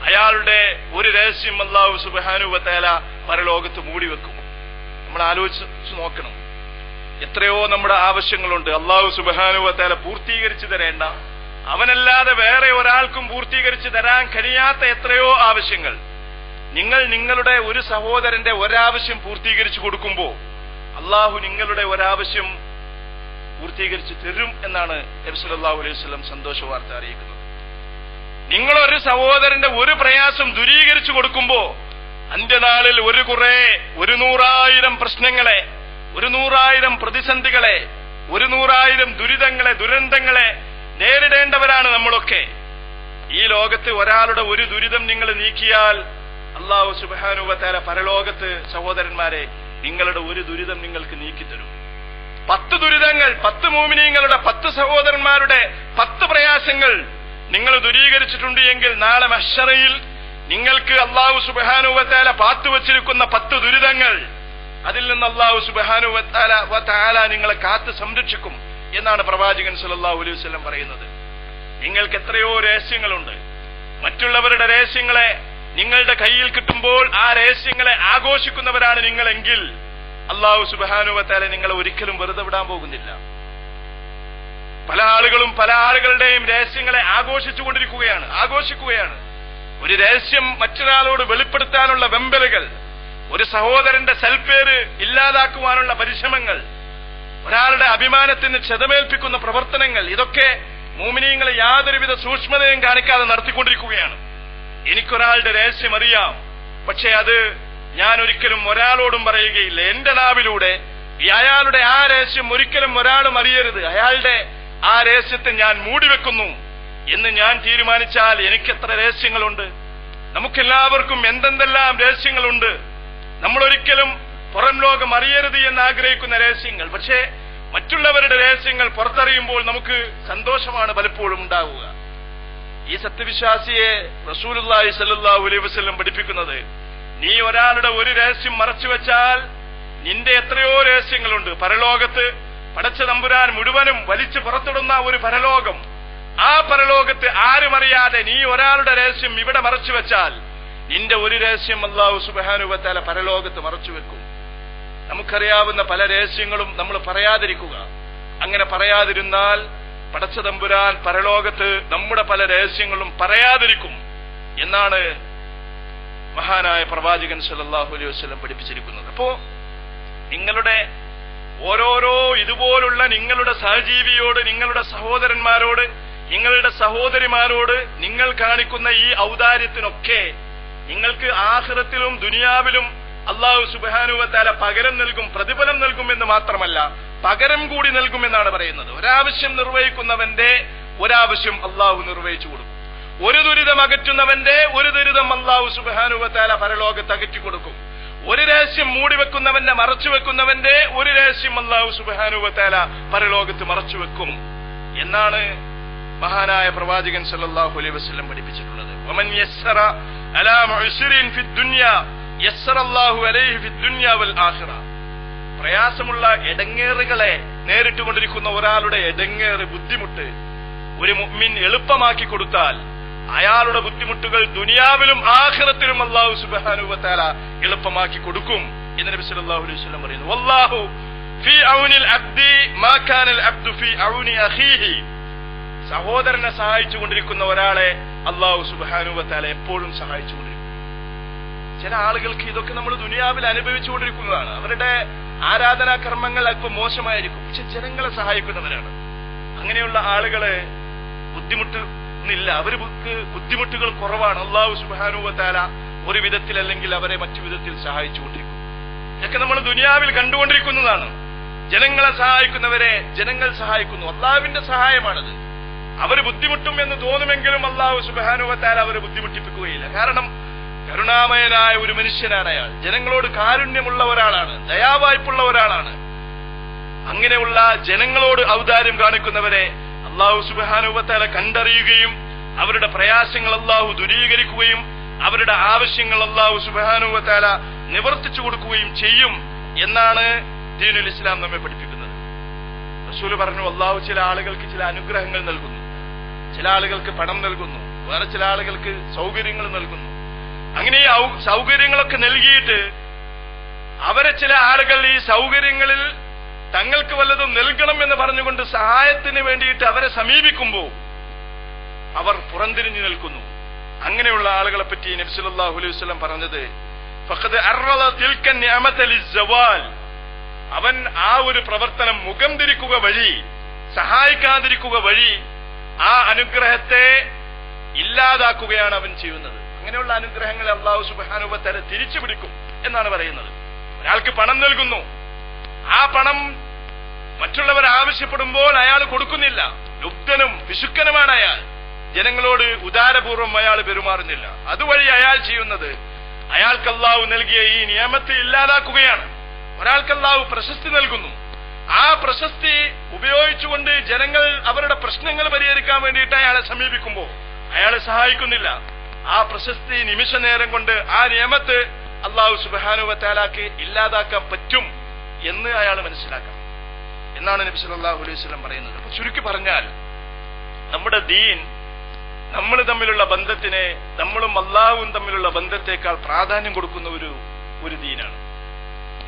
അയാളുടെ ഒരു രഹസ്യം അല്ലാഹു സുബ്ഹാനഹു വ തആല പരലോകത്ത് മൂടിവെക്കും. നമ്മൾ ആലോചിച്ച് നോക്കണം. എത്രയോ നമ്മുടെ ആവശ്യങ്ങളുണ്ട് അല്ലാഹു സുബ്ഹാനഹു വ തആല പൂർത്തീകരിച്ചു തരേണ്ട, അവനല്ലാതെ വേറെ ഒരാൾക്കും പൂർത്തീകരിച്ചു തരാൻ കഴിയാത്ത എത്രയോ ആവശ്യങ്ങൾ. നിങ്ങൾ നിങ്ങളുടെ ഒരു സഹോദരന്റെ ഒരാവശ്യം പൂർത്തീകരിച്ചു കൊടുക്കുമ്പോൾ അള്ളാഹു നിങ്ങളുടെ ഒരാവശ്യം പൂർത്തീകരിച്ചു തരും എന്നാണ് നബി സല്ലല്ലാഹു അലൈഹി വസല്ലം സന്തോഷ വാർത്ത അറിയിക്കുന്നത്. നിങ്ങളൊരു സഹോദരന്റെ ഒരു പ്രയാസം ദൂരീകരിച്ചു കൊടുക്കുമ്പോൾ അന്ത്യനാളിൽ ഒരു 100,000 പ്രശ്നങ്ങളെ, 100,000 പ്രതിസന്ധികളെ, 100,000 ദുരിതങ്ങളെ, ദുരന്തങ്ങളെ നേരിടേണ്ടവരാണ് നമ്മളൊക്കെ. ഈ ലോകത്ത് ഒരാളുടെ ഒരു ദുരിതം നിങ്ങൾ നീക്കിയാൽ അല്ലാഹു സുബ്ഹാനഹു വ തആല പരലോകത്ത് സഹോദരന്മാരെ നിങ്ങളുടെ ഒരു ദുരിതം നിങ്ങൾക്ക് നീക്കിത്തരും. 10 ദുരിതങ്ങൾ, 10 മുഅ്മിനീങ്ങളുടെ, 10 സഹോദരന്മാരുടെ 10 പ്രയാസങ്ങൾ നിങ്ങൾ ദൂരീകരിച്ചിട്ടുണ്ട് എങ്കിൽ നാളെ മഹ്ശറയിൽ നിങ്ങൾക്ക് അല്ലാഹു സുബ്ഹാനഹു വ തആല പാത്തുവച്ചിരിക്കുന്ന 10 ദുരിതങ്ങൾ, അതിൽ നിന്ന് അല്ലാഹു സുബ്ഹാനഹു വ തആല നിങ്ങളെ കാത്ത് സംരക്ഷിക്കും എന്നാണ് പ്രവാചകൻ സല്ലല്ലാഹു അലൈഹി വസല്ലം പറയുന്നത്. നിങ്ങൾക്ക് എത്രയോ രഹസ്യങ്ങളുണ്ട്. മറ്റുള്ളവരുടെ രഹസ്യങ്ങളെ നിങ്ങളുടെ കയ്യിൽ കിട്ടുമ്പോൾ ആ രഹസ്യങ്ങളെ ആഘോഷിക്കുന്നവരാണ് നിങ്ങളെങ്കിൽ അല്ലാഹു സുബ്ഹാനഹു വ തആല നിങ്ങളെ ഒരിക്കലും വെറുതെ വിടാൻ പോകുന്നില്ല. പല ആളുകളും പല ആളുകളുടെയും രഹസ്യങ്ങളെ ആഘോഷിക്കുകയാണ്. ഒരു രഹസ്യം മറ്റൊരാളോട് വെളിപ്പെടുത്താനുള്ള വെമ്പലുകൾ, ഒരു സഹോദരന്റെ സൽപ്പേര് ഇല്ലാതാക്കുവാനുള്ള പരിശ്രമങ്ങൾ, ഒരാളുടെ അഭിമാനത്തിന് ക്ഷതമേൽപ്പിക്കുന്ന പ്രവർത്തനങ്ങൾ, ഇതൊക്കെ മുഅ്മിനീങ്ങൾ യാതൊരുവിധ സൂക്ഷ്മതയും കാണിക്കാതെ നടത്തിക്കൊണ്ടിരിക്കുകയാണ്. എനിക്കൊരാളുടെ രഹസ്യം അറിയാം, പക്ഷെ അത് ഞാൻ ഒരിക്കലും ഒരാളോടും പറയുകയില്ല. എന്റെ നാവിലൂടെ അയാളുടെ ആ രഹസ്യം ഒരിക്കലും ഒരാളും അറിയരുത്, അയാളുടെ ആ രഹസ്യത്തെ ഞാൻ മൂടിവെക്കുന്നു എന്ന് ഞാൻ തീരുമാനിച്ചാൽ എനിക്കെത്ര രഹസ്യങ്ങളുണ്ട്. നമുക്കെല്ലാവർക്കും എന്തെന്തെല്ലാം രഹസ്യങ്ങളുണ്ട്. നമ്മളൊരിക്കലും പുറം ലോകം അറിയരുത് എന്ന് ആഗ്രഹിക്കുന്ന രഹസ്യങ്ങൾ. പക്ഷേ മറ്റുള്ളവരുടെ രഹസ്യങ്ങൾ പുറത്തറിയുമ്പോൾ നമുക്ക് സന്തോഷമാണ് പലപ്പോഴും ഉണ്ടാവുക. ഈ സത്യവിശ്വാസിയെ റസൂലുള്ളാഹി സ്വല്ലല്ലാഹു അലൈഹി വസല്ലം പഠിപ്പിക്കുന്നത്, നീ ഒരാളുടെ ഒരു രഹസ്യം മറച്ചുവെച്ചാൽ നിന്റെ എത്രയോ രഹസ്യങ്ങളുണ്ട്. പരലോകത്ത് പടച്ച തമ്പുരാൻ മുഴുവനും വലിച്ചു പുറത്തിടുന്ന ഒരു പരലോകം, ആ പരലോകത്ത് ആരും അറിയാതെ നീ ഒരാളുടെ രഹസ്യം ഇവിടെ മറച്ചുവെച്ചാൽ നിന്റെ ഒരു രഹസ്യം അല്ലാഹു സുബ്ഹാനഹു വ തആല പരലോകത്ത് മറച്ചുവെക്കും. നമുക്കറിയാവുന്ന പല രഹസ്യങ്ങളും നമ്മൾ പറയാതിരിക്കുക. അങ്ങനെ പറയാതിരുന്നാൽ പടച്ച തമ്പുരാൻ പരലോകത്ത് നമ്മുടെ പല രഹസ്യങ്ങളും പറയാതിരിക്കും എന്നാണ് മഹാനായ പ്രവാചകൻ സല്ലല്ലാഹു അലൈഹി വസല്ലം പഠിപ്പിച്ചിരിക്കുന്നത്. അപ്പോ നിങ്ങളുടെ ഓരോരോ ഇതുപോലുള്ള നിങ്ങളുടെ സഹജീവിയോട്, നിങ്ങളുടെ സഹോദരന്മാരോട്, നിങ്ങളുടെ സഹോദരിമാരോട് നിങ്ങൾ കാണിക്കുന്ന ഈ ഔദാര്യത്തിനൊക്കെ നിങ്ങൾക്ക് ആഖിറത്തിലും ദുനിയാവിലും അല്ലാഹു സുബ്ഹാനഹു വ തആല പകരം നൽകും, പ്രതിഫലം നൽകുമെന്ന് മാത്രമല്ല പകരം കൂടി നൽകുമെന്നാണ് പറയുന്നത്. ഒരാവശ്യം നിർവഹിക്കുന്നവന്റെ ഒരാവശ്യം അല്ലാഹു നിർവഹിച്ചു കൊടുക്കും. ഒരു ദുരിതം അകറ്റുന്നവന്റെ ഒരു ദുരിതം അല്ലാഹു സുബ്ഹാനഹു വ തആല പരലോകത്ത് അകറ്റി കൊടുക്കും. ഒരു രഹസ്യം മൂടിവെക്കുന്നവന്റെ, മറച്ചുവെക്കുന്നവന്റെ ഒരു രഹസ്യം അല്ലാഹു സുബ്ഹാനഹു വ തആല പരലോകത്ത് മറച്ചുവെക്കും എന്നാണ് മഹാനായ പ്രവാചകൻ സല്ലല്ലാഹു അലൈഹി വസല്ലം പഠിപ്പിച്ചിട്ടുള്ളത്. വമൻ യസ്സറ അലാ മുഅ്സിരിൻ ഫിദ് ദുനിയ യസ്സറല്ലാഹു അലൈഹി ഫിദ് ദുനിയ വൽ ആഖിറ. പ്രയാസമുള്ള ഇടങ്ങേറുകളെ നേരിട്ടുകൊണ്ടിരിക്കുന്ന ഒരാളുടെ ഇടങ്ങേറ്, ബുദ്ധിമുട്ട് ഒരു മുഅ്മിൻ എളുപ്പമാക്കി കൊടുത്താൽ അയാളുടെ ബുദ്ധിമുട്ടുകൾ ദുനിയാവിലും ആഖിറത്തിലും അല്ലാഹു സുബ്ഹാനഹു വ തആല എളുപ്പമാക്കി കൊടുക്കും എന്ന് നബി സല്ലല്ലാഹു അലൈഹി വസല്ലം പറയുന്നു. വല്ലാഹു ഫീ ഔനിൽ അബ്ദി മാ കാനൽ അബ്ദു ഫീ ഔനി അഖീഹി. സഹോദരനെ സഹായിച്ചുകൊണ്ടിരിക്കുന്ന ഒരാളെ അല്ലാഹു സുബ്ഹാനഹു വ തആല എപ്പോഴും സഹായിച്ചുകൊണ്ടിരിക്കും. ചില ആളുകൾക്ക് ഇതൊക്കെ നമ്മൾ ദുനിയാവിൽ അനുഭവിച്ചുകൊണ്ടിരിക്കുന്നതാണ്. അവരുടെ ആരാധനാ കർമ്മങ്ങൾ അല്പം മോശമായിരിക്കും, പക്ഷെ ജനങ്ങളെ സഹായിക്കുന്നവരാണ്. അങ്ങനെയുള്ള ആളുകളെ ബുദ്ധിമുട്ടുന്നില്ല, അവർക്ക് ബുദ്ധിമുട്ടുകൾ കുറവാണ്. അല്ലാഹു സുബ്ഹാനഹു വ തആല ഒരു വിധത്തിൽ അല്ലെങ്കിൽ അവരെ മറ്റു വിധത്തിൽ സഹായിച്ചുകൊണ്ടിരിക്കും. ഇതൊക്കെ നമ്മൾ ദുനിയാവിൽ കണ്ടുകൊണ്ടിരിക്കുന്നതാണ്. ജനങ്ങളെ സഹായിക്കുന്നവരെ ജനങ്ങൾ സഹായിക്കുന്നു. അള്ളാഹുവിന്റെ സഹായമാണത്. അവർ ബുദ്ധിമുട്ടും എന്ന് തോന്നുമെങ്കിലും അല്ലാഹു സുബ്ഹാനഹു വ തആല അവരെ ബുദ്ധിമുട്ടിപ്പിക്കുകയില്ല. കാരണം കരുണാമയനായ ഒരു മനുഷ്യനാണ് അയാൾ. ജനങ്ങളോട് കാരുണ്യമുള്ള ഒരാളാണ്, ദയാവായ്പുള്ള ഒരാളാണ്. അങ്ങനെയുള്ള ജനങ്ങളോട് ഔദാര്യം കാണിക്കുന്നവരെ അല്ലാഹു സുബ്ഹാനഹു വ തആല കണ്ടറിയുകയും അവരുടെ പ്രയാസങ്ങൾ അല്ലാഹു ദൂരീകരിക്കുകയും അവരുടെ ആവശ്യങ്ങൾ അല്ലാഹു സുബ്ഹാനഹു വ തആല നിവർത്തിച്ചു കൊടുക്കുകയും ചെയ്യും എന്നാണ് ദീനുൽ ഇസ്ലാം നമ്മെ പഠിപ്പിക്കുന്നത്. റസൂൽ പറഞ്ഞു, അല്ലാഹു ചില ആളുകൾക്ക് ചില അനുഗ്രഹങ്ങൾ നൽകുന്നു, ചില ആളുകൾക്ക് പണം നൽകുന്നു, വേറെ ചില ആളുകൾക്ക് സൗകര്യങ്ങൾ നൽകുന്നു. അങ്ങനെ ഈ സൗകര്യങ്ങളൊക്കെ നൽകിയിട്ട് അവരെ ചില ആളുകൾ ഈ സൗകര്യങ്ങളിൽ തങ്ങൾക്ക് വല്ലതും നൽകണം എന്ന് പറഞ്ഞുകൊണ്ട് സഹായത്തിന് വേണ്ടിയിട്ട് അവരെ സമീപിക്കുമ്പോൾ അവർ പുറംതിരിഞ്ഞു നിൽക്കുന്നു. അങ്ങനെയുള്ള ആളുകളെ പറ്റി നബി സല്ലല്ലാഹു അലൈഹി വസല്ലം പറഞ്ഞത്, ഫഖദ് അർറദ തിൽക നിഅമത ലിസ്സവാൽ, അവൻ ആ ഒരു പ്രവർത്തനം മുഖം തിരിക്കുക വഴി, സഹായിക്കാതിരിക്കുക വഴി ആ അനുഗ്രഹത്തെ ഇല്ലാതാക്കുകയാണ് അവൻ ചെയ്യുന്നത്. അങ്ങനെയുള്ള അനുഗ്രഹങ്ങളെ അല്ലാഹു സുബ്ഹാനഹു വ തആല തിരിച്ചു പിടിക്കും എന്നാണ് പറയുന്നത്. ഒരാൾക്ക് പണം നൽകുന്നു, ആ പണം മറ്റുള്ളവർ ആവശ്യപ്പെടുമ്പോൾ അയാൾ കൊടുക്കുന്നില്ല, ലുബ്ധനും പിശുക്കനുമാണ് അയാൾ. ജനങ്ങളോട് ഉദാരപൂർവ്വം അയാൾ പെരുമാറുന്നില്ല. അതുവഴി അയാൾ ചെയ്യുന്നത് അയാൾക്ക് അല്ലാഹു നൽകിയ ഈ നിയമത്തെ ഇല്ലാതാക്കുകയാണ്. ഒരാൾക്ക് അല്ലാഹു പ്രശസ്തി നൽകുന്നു, ആ പ്രശസ്തി ഉപയോഗിച്ചുകൊണ്ട് ജനങ്ങൾ അവരുടെ പ്രശ്നങ്ങൾ പരിഹരിക്കാൻ വേണ്ടിയിട്ട് അയാളെ സമീപിക്കുമ്പോൾ അയാളെ സഹായിക്കുന്നില്ല. ആ പ്രശസ്തി നിമിഷ നേരം കൊണ്ട് ആ നിയമത്ത് അല്ലാഹു സുബ്ഹാനഹു വ തആലക്ക് ഇല്ലാതാക്കാൻ പറ്റും എന്ന് അയാൾ മനസ്സിലാക്കണം എന്നാണ് നബി സല്ലല്ലാഹു അലൈഹി വസല്ലം പറയുന്നത്. അപ്പൊ ചുരുക്കി പറഞ്ഞാൽ നമ്മുടെ ദീൻ നമ്മൾ തമ്മിലുള്ള ബന്ധത്തിനെ നമ്മളും അല്ലാഹുവും തമ്മിലുള്ള ബന്ധത്തെക്കാൾ പ്രാധാന്യം കൊടുക്കുന്ന ഒരു ദീനാണ്.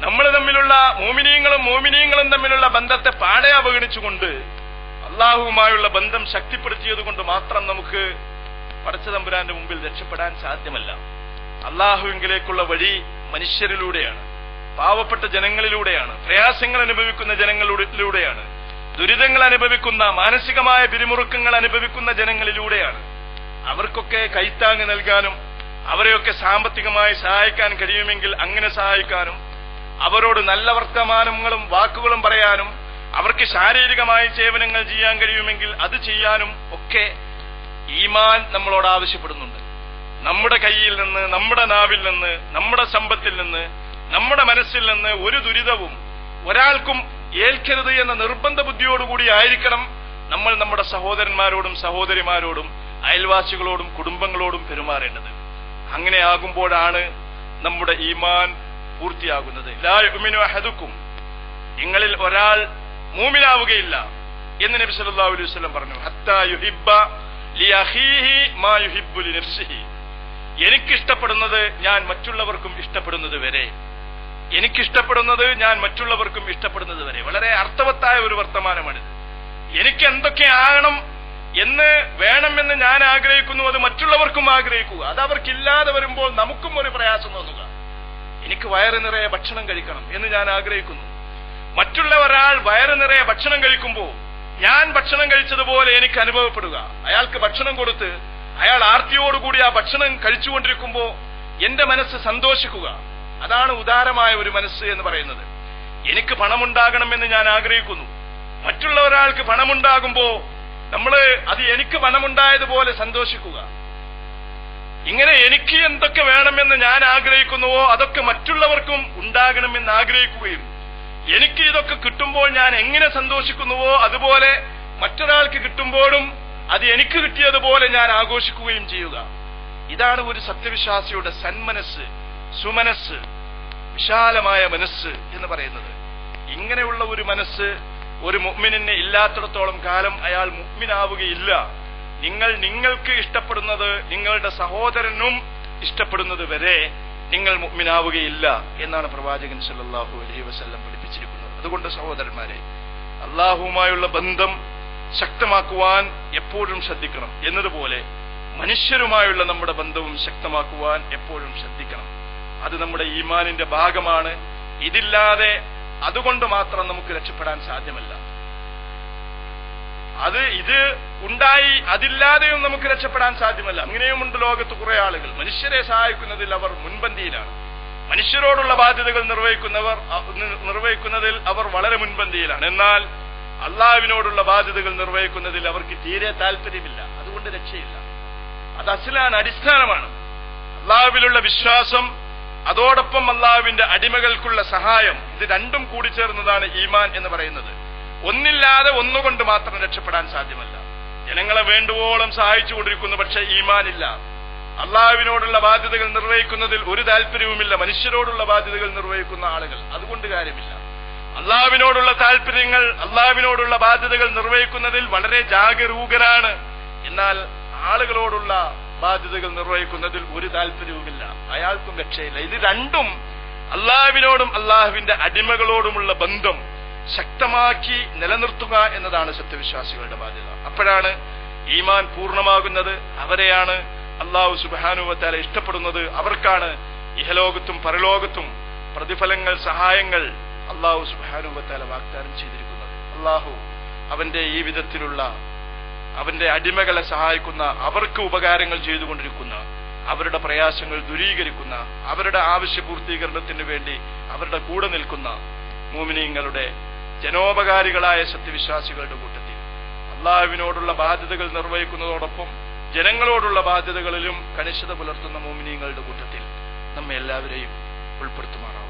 നമ്മൾ തമ്മിലുള്ള മോമിനീങ്ങളും തമ്മിലുള്ള ബന്ധത്തെ പാടെ അവഗണിച്ചുകൊണ്ട് അല്ലാഹുവുമായുള്ള ബന്ധം ശക്തിപ്പെടുത്തിയത് കൊണ്ട് മാത്രം നമുക്ക് പടച്ച തമ്പുരാന്റെ മുമ്പിൽ രക്ഷപ്പെടാൻ സാധ്യമല്ല. അല്ലാഹുവിലേക്കുള്ള വഴി മനുഷ്യരിലൂടെയാണ്, പാവപ്പെട്ട ജനങ്ങളിലൂടെയാണ്, പ്രയാസങ്ങൾ അനുഭവിക്കുന്ന ജനങ്ങളിലൂടെയാണ്, ദുരിതങ്ങൾ അനുഭവിക്കുന്ന, മാനസികമായ പിരിമുറുക്കങ്ങൾ അനുഭവിക്കുന്ന ജനങ്ങളിലൂടെയാണ്. അവർക്കൊക്കെ കൈത്താങ്ങ് നൽകാനും അവരെയൊക്കെ സാമ്പത്തികമായി സഹായിക്കാൻ കഴിയുമെങ്കിൽ അങ്ങനെ സഹായിക്കാനും, അവരോട് നല്ല വർത്തമാനങ്ങളും വാക്കുകളും പറയാനും, അവർക്ക് ശാരീരികമായ സേവനങ്ങൾ ചെയ്യാൻ കഴിയുമെങ്കിൽ അത് ചെയ്യാനും ഒക്കെ ഈമാൻ നമ്മളോട് ആവശ്യപ്പെടുന്നുണ്ട്. നമ്മുടെ കയ്യിൽ നിന്ന്, നമ്മുടെ നാവിൽ നിന്ന്, നമ്മുടെ സമ്പത്തിൽ നിന്ന്, നമ്മുടെ മനസ്സിൽ നിന്ന് ഒരു ദുരിതവും ഒരാൾക്കും ഏൽക്കരുത് എന്ന നിർബന്ധ ബുദ്ധിയോടുകൂടി ആയിരിക്കണം നമ്മൾ നമ്മുടെ സഹോദരന്മാരോടും സഹോദരിമാരോടും അയൽവാസികളോടും കുടുംബങ്ങളോടും പെരുമാറേണ്ടത്. അങ്ങനെ ആകുമ്പോഴാണ് നമ്മുടെ ഈമാൻ പൂർത്തിയാകുന്നത്. ലാ യുഅ്മിനു അഹദുക്കും, നിങ്ങളിൽ ഒരാൾ മൂമിനാവുകയില്ല എന്ന് നബി സല്ലല്ലാഹു അലൈഹി വസല്ലം പറഞ്ഞു. ഹത്താ യുഹിബ്ബ ലിഅഖീഹി മാ യുഹിബ്ബു ലിനഫ്സിഹി, എനിക്കിഷ്ടപ്പെടുന്നത് ഞാൻ മറ്റുള്ളവർക്കും ഇഷ്ടപ്പെടുന്നത് വരെ, എനിക്കിഷ്ടപ്പെടുന്നത് ഞാൻ മറ്റുള്ളവർക്കും ഇഷ്ടപ്പെടുന്നത് വരെ. വളരെ അർത്ഥവത്തായ ഒരു വർത്തമാനമാണിത്. എനിക്ക് എന്തൊക്കെ ആകണം എന്ന് വേണമെന്ന് ഞാൻ ആഗ്രഹിക്കുന്നു, അത് മറ്റുള്ളവർക്കും ആഗ്രഹിക്കുക. അത് അവർക്കില്ലാതെ വരുമ്പോൾ നമുക്കും ഒരു പ്രയാസം തോന്നുക. എനിക്ക് വയറ് നിറയെ ഭക്ഷണം കഴിക്കണം എന്ന് ഞാൻ ആഗ്രഹിക്കുന്നു. മറ്റുള്ള ഒരാൾ വയറ് നിറയെ ഭക്ഷണം കഴിക്കുമ്പോൾ ഞാൻ ഭക്ഷണം കഴിച്ചതുപോലെ എനിക്ക് അനുഭവപ്പെടുക. അയാൾക്ക് ഭക്ഷണം കൊടുത്ത് അയാൾ ആർത്തിയോടുകൂടി ആ ഭക്ഷണം കഴിച്ചുകൊണ്ടിരിക്കുമ്പോൾ എന്റെ മനസ്സ് സന്തോഷിക്കുക. അതാണ് ഉദാരമായ ഒരു മനസ്സ് എന്ന് പറയുന്നത്. എനിക്ക് പണമുണ്ടാകണമെന്ന് ഞാൻ ആഗ്രഹിക്കുന്നു, മറ്റുള്ള ഒരാൾക്ക് പണമുണ്ടാകുമ്പോ അത് എനിക്ക് പണമുണ്ടായതുപോലെ സന്തോഷിക്കുക. ഇങ്ങനെ എനിക്ക് എന്തൊക്കെ വേണമെന്ന് ഞാൻ ആഗ്രഹിക്കുന്നുവോ അതൊക്കെ മറ്റുള്ളവർക്കും ഉണ്ടാകണമെന്ന് ആഗ്രഹിക്കുകയും, എനിക്ക് ഇതൊക്കെ കിട്ടുമ്പോൾ ഞാൻ എങ്ങനെ സന്തോഷിക്കുന്നുവോ അതുപോലെ മറ്റൊരാൾക്ക് കിട്ടുമ്പോഴും അത് എനിക്ക് കിട്ടിയതുപോലെ ഞാൻ ആഘോഷിക്കുകയും ചെയ്യുക. ഇതാണ് ഒരു സത്യവിശ്വാസിയുടെ സന്മനസ്, സുമനസ്, വിശാലമായ മനസ്സ് എന്ന് പറയുന്നത്. ഇങ്ങനെയുള്ള ഒരു മനസ്സ് ഒരു മുഅ്മിനിന് ഇല്ലാത്തിടത്തോളം കാലം അയാൾ മുഅ്മിനാവുകയില്ല. നിങ്ങൾക്ക് ഇഷ്ടപ്പെടുന്നത് നിങ്ങളുടെ സഹോദരനും ഇഷ്ടപ്പെടുന്നത് വരെ നിങ്ങൾ മുഅ്മിനാവുകയില്ല എന്നാണ് പ്രവാചകൻ സല്ലല്ലാഹു അലൈഹി വസല്ലം പഠിപ്പിച്ചിരിക്കുന്നത്. അതുകൊണ്ട് സഹോദരന്മാരെ, അല്ലാഹുവുമായുള്ള ബന്ധം ശക്തമാക്കുവാൻ എപ്പോഴും ശ്രദ്ധിക്കണം എന്നതുപോലെ മനുഷ്യരുമായുള്ള നമ്മുടെ ബന്ധവും ശക്തമാക്കുവാൻ എപ്പോഴും ശ്രദ്ധിക്കണം. അത് നമ്മുടെ ഈമാനിന്റെ ഭാഗമാണ്. ഇതില്ലാതെ അതുകൊണ്ട് മാത്രം നമുക്ക് രക്ഷപ്പെടാൻ സാധ്യമല്ല. ഇത് ഉണ്ടായി അതില്ലാതെയും നമുക്ക് രക്ഷപ്പെടാൻ സാധ്യമല്ല. അങ്ങനെയുമുണ്ട് ലോകത്ത് കുറെ ആളുകൾ. മനുഷ്യരെ സഹായിക്കുന്നതിൽ അവർ മുൻപന്തിയിലാണ്. മനുഷ്യരോടുള്ള ബാധ്യതകൾ നിർവഹിക്കുന്നതിൽ അവർ വളരെ മുൻപന്തിയിലാണ്. എന്നാൽ അള്ളാഹുവിനോടുള്ള ബാധ്യതകൾ നിർവഹിക്കുന്നതിൽ അവർക്ക് തീരെ താല്പര്യമില്ല. അതുകൊണ്ട് രക്ഷയില്ല. അത് അസ്ലാണ്, അടിസ്ഥാനമാണ്. അള്ളാഹുവിലുള്ള വിശ്വാസം, അതോടൊപ്പം അള്ളാഹുവിന്റെ അടിമകൾക്കുള്ള സഹായം, ഇത് രണ്ടും കൂടിച്ചേർന്നതാണ് ഈമാൻ എന്ന് പറയുന്നത്. ഒന്നില്ലാതെ ഒന്നുകൊണ്ട് മാത്രം രക്ഷപ്പെടാൻ സാധ്യമല്ല. ജനങ്ങളെ വേണ്ടുവോളം സഹായിച്ചു കൊണ്ടിരിക്കുന്നു, പക്ഷെ ഈമാനില്ല. അള്ളാഹുവിനോടുള്ള ബാധ്യതകൾ നിർവഹിക്കുന്നതിൽ ഒരു താല്പര്യവുമില്ല. മനുഷ്യരോടുള്ള ബാധ്യതകൾ നിർവഹിക്കുന്ന ആളുകൾ, അതുകൊണ്ട് കാര്യമില്ല. അള്ളാഹുവിനോടുള്ള താല്പര്യങ്ങൾ, അള്ളാഹുവിനോടുള്ള ബാധ്യതകൾ നിർവഹിക്കുന്നതിൽ വളരെ ജാഗരൂകനാണ്. എന്നാൽ ആളുകളോടുള്ള ബാധ്യതകൾ നിർവഹിക്കുന്നതിൽ ഒരു താല്പര്യവുമില്ല. അയാൾക്കും രക്ഷയില്ല. ഇത് രണ്ടും അള്ളാഹുവിനോടും അള്ളാഹുവിന്റെ അടിമകളോടുമുള്ള ബന്ധം ശക്തമാക്കി നിലനിർത്തുക എന്നതാണ് സത്യവിശ്വാസികളുടെ ബാധ്യത. അപ്പോഴാണ് ഈമാൻ പൂർണ്ണമാകുന്നത്. അവരെയാണ് അള്ളാഹു സുബ്ഹാനഹു വ തആല ഇഷ്ടപ്പെടുന്നത്. അവർക്കാണ് ഇഹലോകത്തും പരലോകത്തും പ്രതിഫലങ്ങൾ, സഹായങ്ങൾ അള്ളാഹു സുബ്ഹാനഹു വ തആല വാഗ്ദാനം ചെയ്തിരിക്കുന്നത്. അള്ളാഹു അവന്റെ ഈ വിധത്തിലുള്ള അവന്റെ അടിമകളെ സഹായിക്കുന്ന, അവർക്ക് ഉപകാരങ്ങൾ ചെയ്തുകൊണ്ടിരിക്കുന്ന, അവരുടെ പ്രയാസങ്ങൾ ദൂരീകരിക്കുന്ന, അവരുടെ ആവശ്യ പൂർത്തീകരണത്തിന് വേണ്ടി അവരുടെ കൂടെ നിൽക്കുന്ന മുഅ്മിനീങ്ങളുടെ ജനോപകാരികളായ സത്യവിശ്വാസികളുടെ കൂട്ടത്തിൽ അള്ളാഹുവിനോടുള്ള ബാധ്യതകൾ നിർവഹിക്കുന്നതോടൊപ്പം ജനങ്ങളോടുള്ള ബാധ്യതകളിലും കണിശത പുലർത്തുന്ന മുഅ്മിനീങ്ങളുടെ കൂട്ടത്തിൽ നമ്മെ എല്ലാവരെയും ഉൾപ്പെടുത്തുമാറാം.